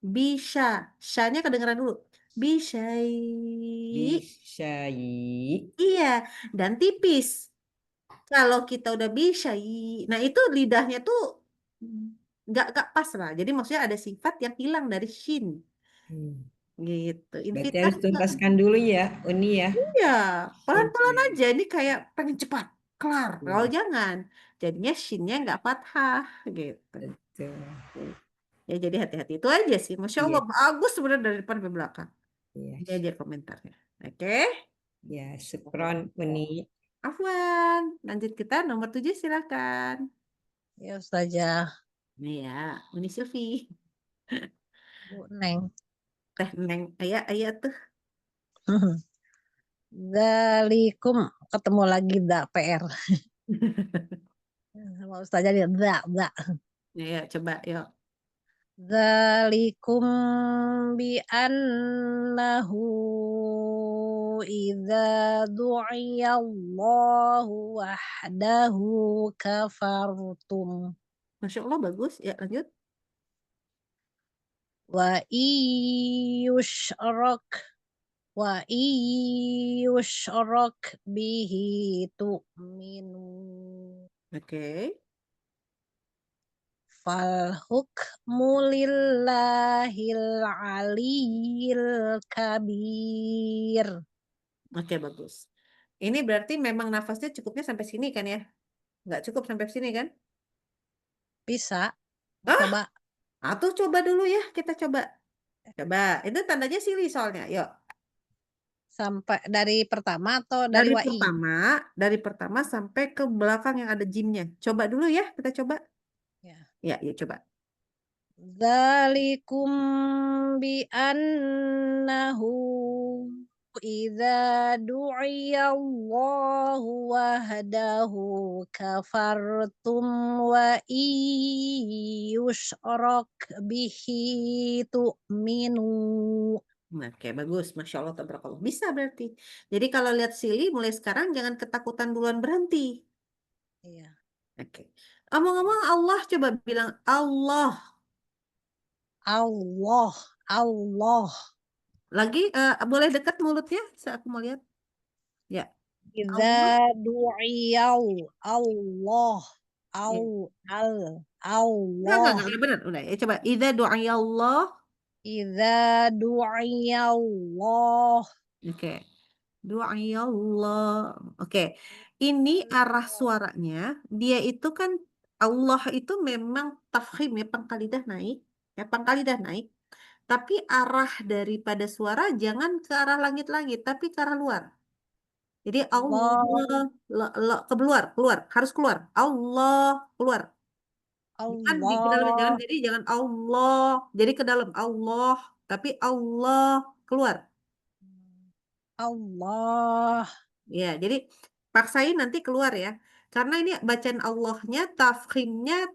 Bisa. Sya-nya kedengeran dulu. Bisyai. Bisyai'. Iya. Dan tipis. Kalau kita udah bisyai. Nah itu lidahnya tuh nggak pas lah. Jadi maksudnya ada sifat yang hilang dari shin. Gitu. Berarti Kita harus tuntaskan dulu ya, Uni ya. iya, pelan-pelan Oke. aja. Ini kayak pengen cepat. Kelar. Kalau Iya, jangan. Jadinya shinnya nggak fathah. Gitu. betul. Ya jadi hati-hati itu aja sih. Masya Allah Iya, bagus sebenarnya dari depan ke belakang. iya. Ini aja komentarnya. Oke. Ya, Syukron Uni. Afwan. Lanjut kita nomor 7 silakan. Ya Ustazah, Nih ya, Uni Silvi. Bu Neng. Teh Neng, ayah tuh. Zalikum, ketemu lagi dah PR. Sama Ustazah dia dah. Ya, coba yuk. Zalikum bi annahu idza du'iyallahu wahdahu kafartum Masya Allah bagus. Ya lanjut. wa iyushrak bihi tu'minu Oke. fal hukmu lillahil aliyil kabir. Oke bagus. Ini berarti memang nafasnya cukupnya sampai sini kan ya? Nggak cukup sampai sini kan? Bisa Ah, coba atau coba dulu ya, kita coba. Coba, itu tandanya silih soalnya. Yuk, sampai dari pertama atau dari wai? dari pertama sampai ke belakang yang ada jimnya. Coba dulu ya, kita coba. Ya. Ya, coba. Zalikum bi annahu idza du'iyallahu wahdahu kafartum wa yushrak bihi tu'minu. Oke, bagus. Masya Allah, tabarakallah. Bisa berarti. Jadi kalau lihat silih, mulai sekarang jangan ketakutan duluan berhenti. Iya. Oke. Ngomong-ngomong Allah, coba bilang Allah. Allah, Allah. Lagi, boleh dekat mulutnya? Aku mau lihat. Ya. Idza du'iyal Allah. Allah. Enggak, benar. Udah, ya coba. Idza du'ayallah. Idza du'iyallah. Oke. Du'ayallah. Oke. Ini arah suaranya, dia itu kan Allah itu memang tafkhim ya, pangkal lidah naik. Ya, pangkal lidah naik. Tapi arah daripada suara jangan ke arah langit-langit, tapi ke arah luar. Jadi Allah, Allah, keluar, harus keluar. Allah, keluar. Bukan di ke dalam, Allah, jangan Allah, jadi ke dalam Allah, tapi Allah keluar. Allah. Ya, jadi paksain nanti keluar ya. Karena ini bacaan Allahnya, tafkhimnya,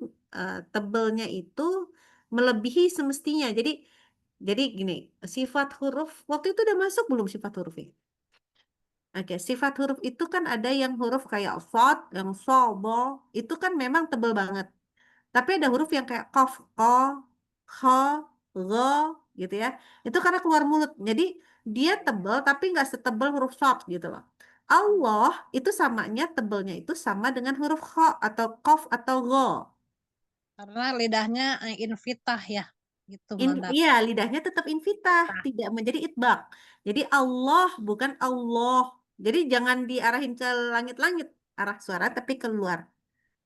tebelnya itu melebihi semestinya. Jadi Jadi gini, sifat huruf waktu itu udah masuk belum sifat huruf ya? Oke, sifat huruf itu kan ada yang huruf kayak shad, yang bo, itu kan memang tebel banget. Tapi ada huruf yang kayak qaf, ko, kha, gha, gitu ya. Itu karena keluar mulut. Jadi dia tebel tapi nggak setebel huruf shad gitu loh. Allah itu samanya tebelnya itu sama dengan huruf kha atau qaf atau gha. Karena lidahnya infitah ya, gitu mendapat. Iya, lidahnya tetap infitah, tidak menjadi itbaq. Jadi Allah bukan Allah. Jadi jangan diarahin ke langit-langit arah suara tapi keluar.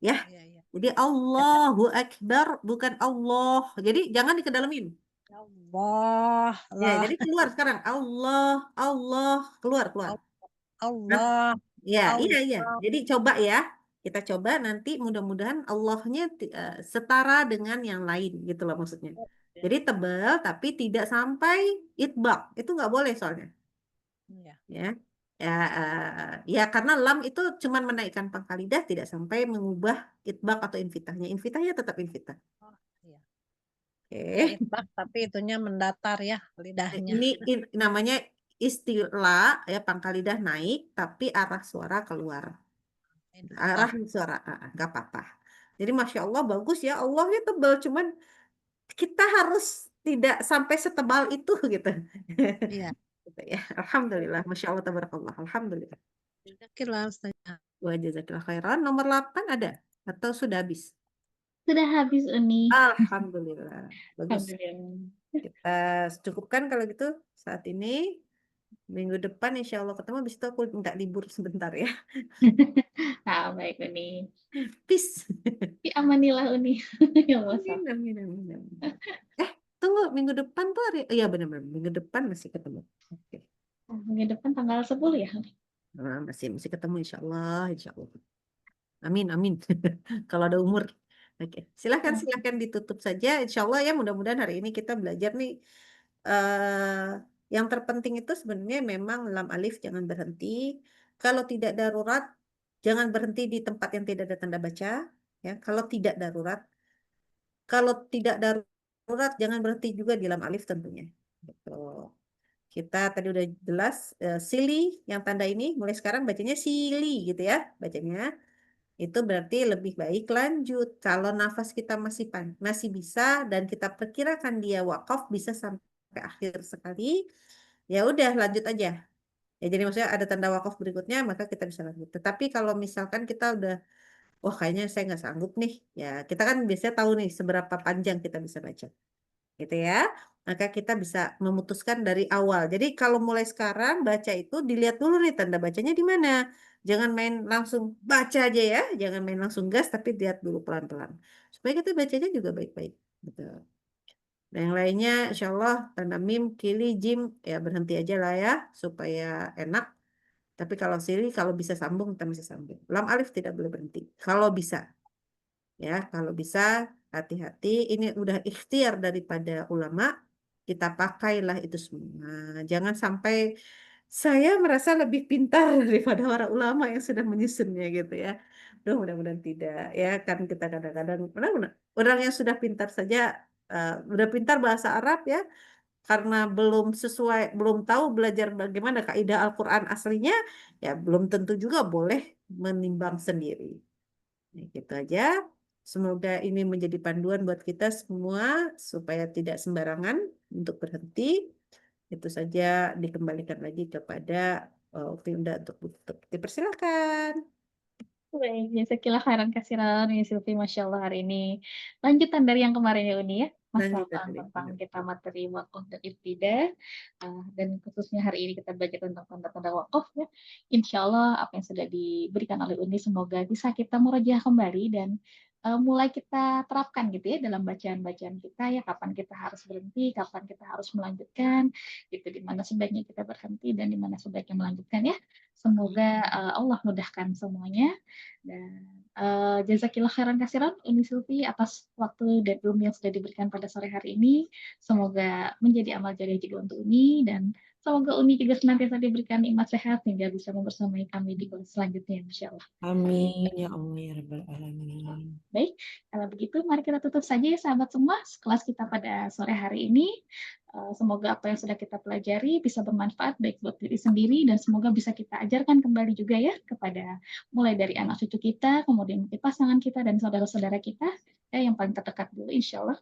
Ya. Iya, iya. Jadi Allahu Akbar bukan Allah. Jadi jangan dikedalamin. Allah, Ya, Allah, jadi keluar sekarang. Allah, Allah, keluar, keluar. Nah, Allah, ya, iya, iya. Allah. Jadi coba ya. Kita coba nanti mudah-mudahan Allahnya setara dengan yang lain gitu loh maksudnya. Jadi tebal tapi tidak sampai itbaq. Itu nggak boleh soalnya. Iya. Ya. Ya, ya karena lam itu cuman menaikkan pangkal lidah tidak sampai mengubah itbaq atau infitahnya. Infitahnya tetap infitah. Oh, iya. Oke. Ya, itbaq, tapi itunya mendatar ya Nah, lidahnya. ini namanya istilah ya pangkal lidah naik tapi arah suara keluar. Arah Infitah. suara nggak apa-apa. Jadi masya Allah bagus ya Allahnya tebal cuman kita harus tidak sampai setebal itu gitu. Iya. Gitu ya. Alhamdulillah, masya Allah tabarakallah. Alhamdulillah. Jazakallah, Ustazah. Wa jazakallah khairan. Nomor 8 ada atau sudah habis? Sudah habis Uni. Alhamdulillah. Bagus. Alhamdulillah. Kita cukupkan kalau gitu saat ini. Minggu depan insya Allah ketemu. Habis itu aku minta libur sebentar ya. Nah, baik Uni. Peace. Ya, amanilah Uni. Ya Allah. Amin, amin, amin, amin. Tunggu, minggu depan tuh hari... Iya benar-benar, minggu depan masih ketemu. Oke. Minggu depan tanggal 10 ya? Nah, masih ketemu insya Allah, insya Allah. Amin, amin. Kalau ada umur. Oke, silahkan ditutup saja. Insya Allah ya, mudah-mudahan hari ini kita belajar nih. Yang terpenting itu sebenarnya memang lam alif jangan berhenti. Kalau tidak darurat, jangan berhenti di tempat yang tidak ada tanda baca. Ya, kalau tidak darurat. Kalau tidak darurat, jangan berhenti juga di lam alif tentunya. Gitu. Kita tadi udah jelas sili yang tanda ini mulai sekarang bacanya sili gitu ya bacanya. Itu berarti lebih baik lanjut. Kalau nafas kita masih bisa dan kita perkirakan dia wakaf bisa sampai akhir sekali, ya udah lanjut aja. Ya jadi maksudnya ada tanda wakaf berikutnya maka kita bisa lanjut. Tetapi kalau misalkan kita udah wah kayaknya saya nggak sanggup nih, ya kita kan biasanya tahu nih seberapa panjang kita bisa baca. Gitu ya. Maka kita bisa memutuskan dari awal. Jadi kalau mulai sekarang baca itu dilihat dulu nih tanda bacanya di mana. Jangan main langsung baca aja ya. Jangan main langsung gas tapi lihat dulu pelan-pelan. Supaya kita bacanya juga baik-baik. Gitu. Dan yang lainnya insya Allah tanda mim, kili, jim ya berhenti aja lah ya. Supaya enak. Tapi kalau sili kalau bisa sambung kita masih sambung. Lam alif tidak boleh berhenti. Kalau bisa. Ya, kalau bisa hati-hati. Ini udah ikhtiar daripada ulama. Kita pakailah itu semua. Jangan sampai saya merasa lebih pintar daripada para ulama yang sudah menyusunnya gitu ya. Duh, mudah-mudahan tidak. Ya, kan kita kadang-kadang orang yang sudah pintar saja, udah pintar bahasa Arab ya, karena belum sesuai, belum tahu belajar bagaimana kaidah Al-Quran aslinya, ya belum tentu juga boleh menimbang sendiri. Nah, gitu aja. Semoga ini menjadi panduan buat kita semua supaya tidak sembarangan untuk berhenti. Itu saja dikembalikan lagi kepada Finda untuk dipersilakan. Baik, jazakallah khairan kasiran Uni Silvi, Masya Allah hari ini. Lanjutan dari yang kemarin ya Uni ya. Lanjut Masalah dari tentang Finda. kita materi wakaf dan ibtidah. Dan khususnya hari ini kita belajar tentang tanda-tanda wakaf ya. Insya Allah apa yang sudah diberikan oleh Uni semoga bisa kita murojaah kembali dan mulai kita terapkan gitu ya dalam bacaan-bacaan kita ya, kapan kita harus berhenti, kapan kita harus melanjutkan, gitu, di mana sebaiknya kita berhenti dan di mana sebaiknya melanjutkan ya. Semoga Allah mudahkan semuanya. Dan jazakillah khairan kasiran Uni Silvi atas waktu dan ilmu yang sudah diberikan pada sore hari ini. Semoga menjadi amal jariah juga untuk Uni dan semoga Uni juga senantiasa diberikan nikmat sehat sehingga bisa membersamai kami di kelas selanjutnya insya Allah. Amin ya Allah ya Rabbal Alamin. Baik, kalau begitu mari kita tutup saja ya sahabat semua kelas kita pada sore hari ini. Semoga apa yang sudah kita pelajari bisa bermanfaat baik buat diri sendiri dan semoga bisa kita ajarkan kembali juga ya kepada mulai dari anak cucu kita, kemudian mungkin pasangan kita dan saudara-saudara kita ya, yang paling terdekat dulu insya Allah.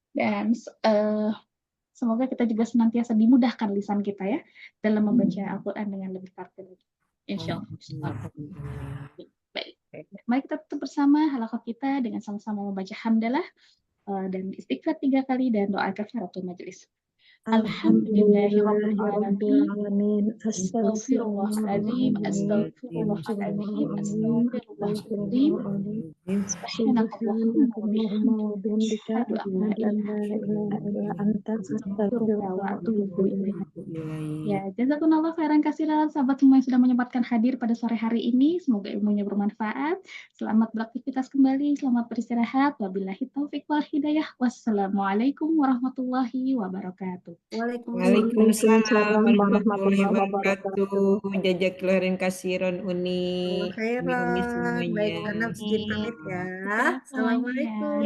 Dan semoga kita juga senantiasa dimudahkan lisan kita ya dalam membaca Al-Quran dengan lebih tartil. Insya Allah. Baik. Mari kita tutup bersama halaqah kita dengan sama-sama membaca hamdalah dan istighfar 3 kali dan doa kafaratul majelis. Alhamdulillahirabbil alamin. Astaghfirullahaladzim, astaghfirullahaladzim, astaghfirullahaladzim. Subhanakallahumma wa bihamdika, asyhadu an la ilaha illa anta, astaghfiruka wa atubu ilaik. Ya, jazakumullah khairan katsiran sahabat semua yang sudah menyempatkan hadir pada sore hari ini. Semoga ilmunya bermanfaat. Selamat beraktivitas kembali, selamat beristirahat. Wabillahi taufiq wal hidayah. Wassalamualaikum warahmatullahi wabarakatuh. Waalaikumsalam warahmatullahi wabarakatuh. Jazakallahu khairan katsiran Uni. Umi Khairan. semuanya. Baik, Ana izin pamit ya. Assalamualaikum.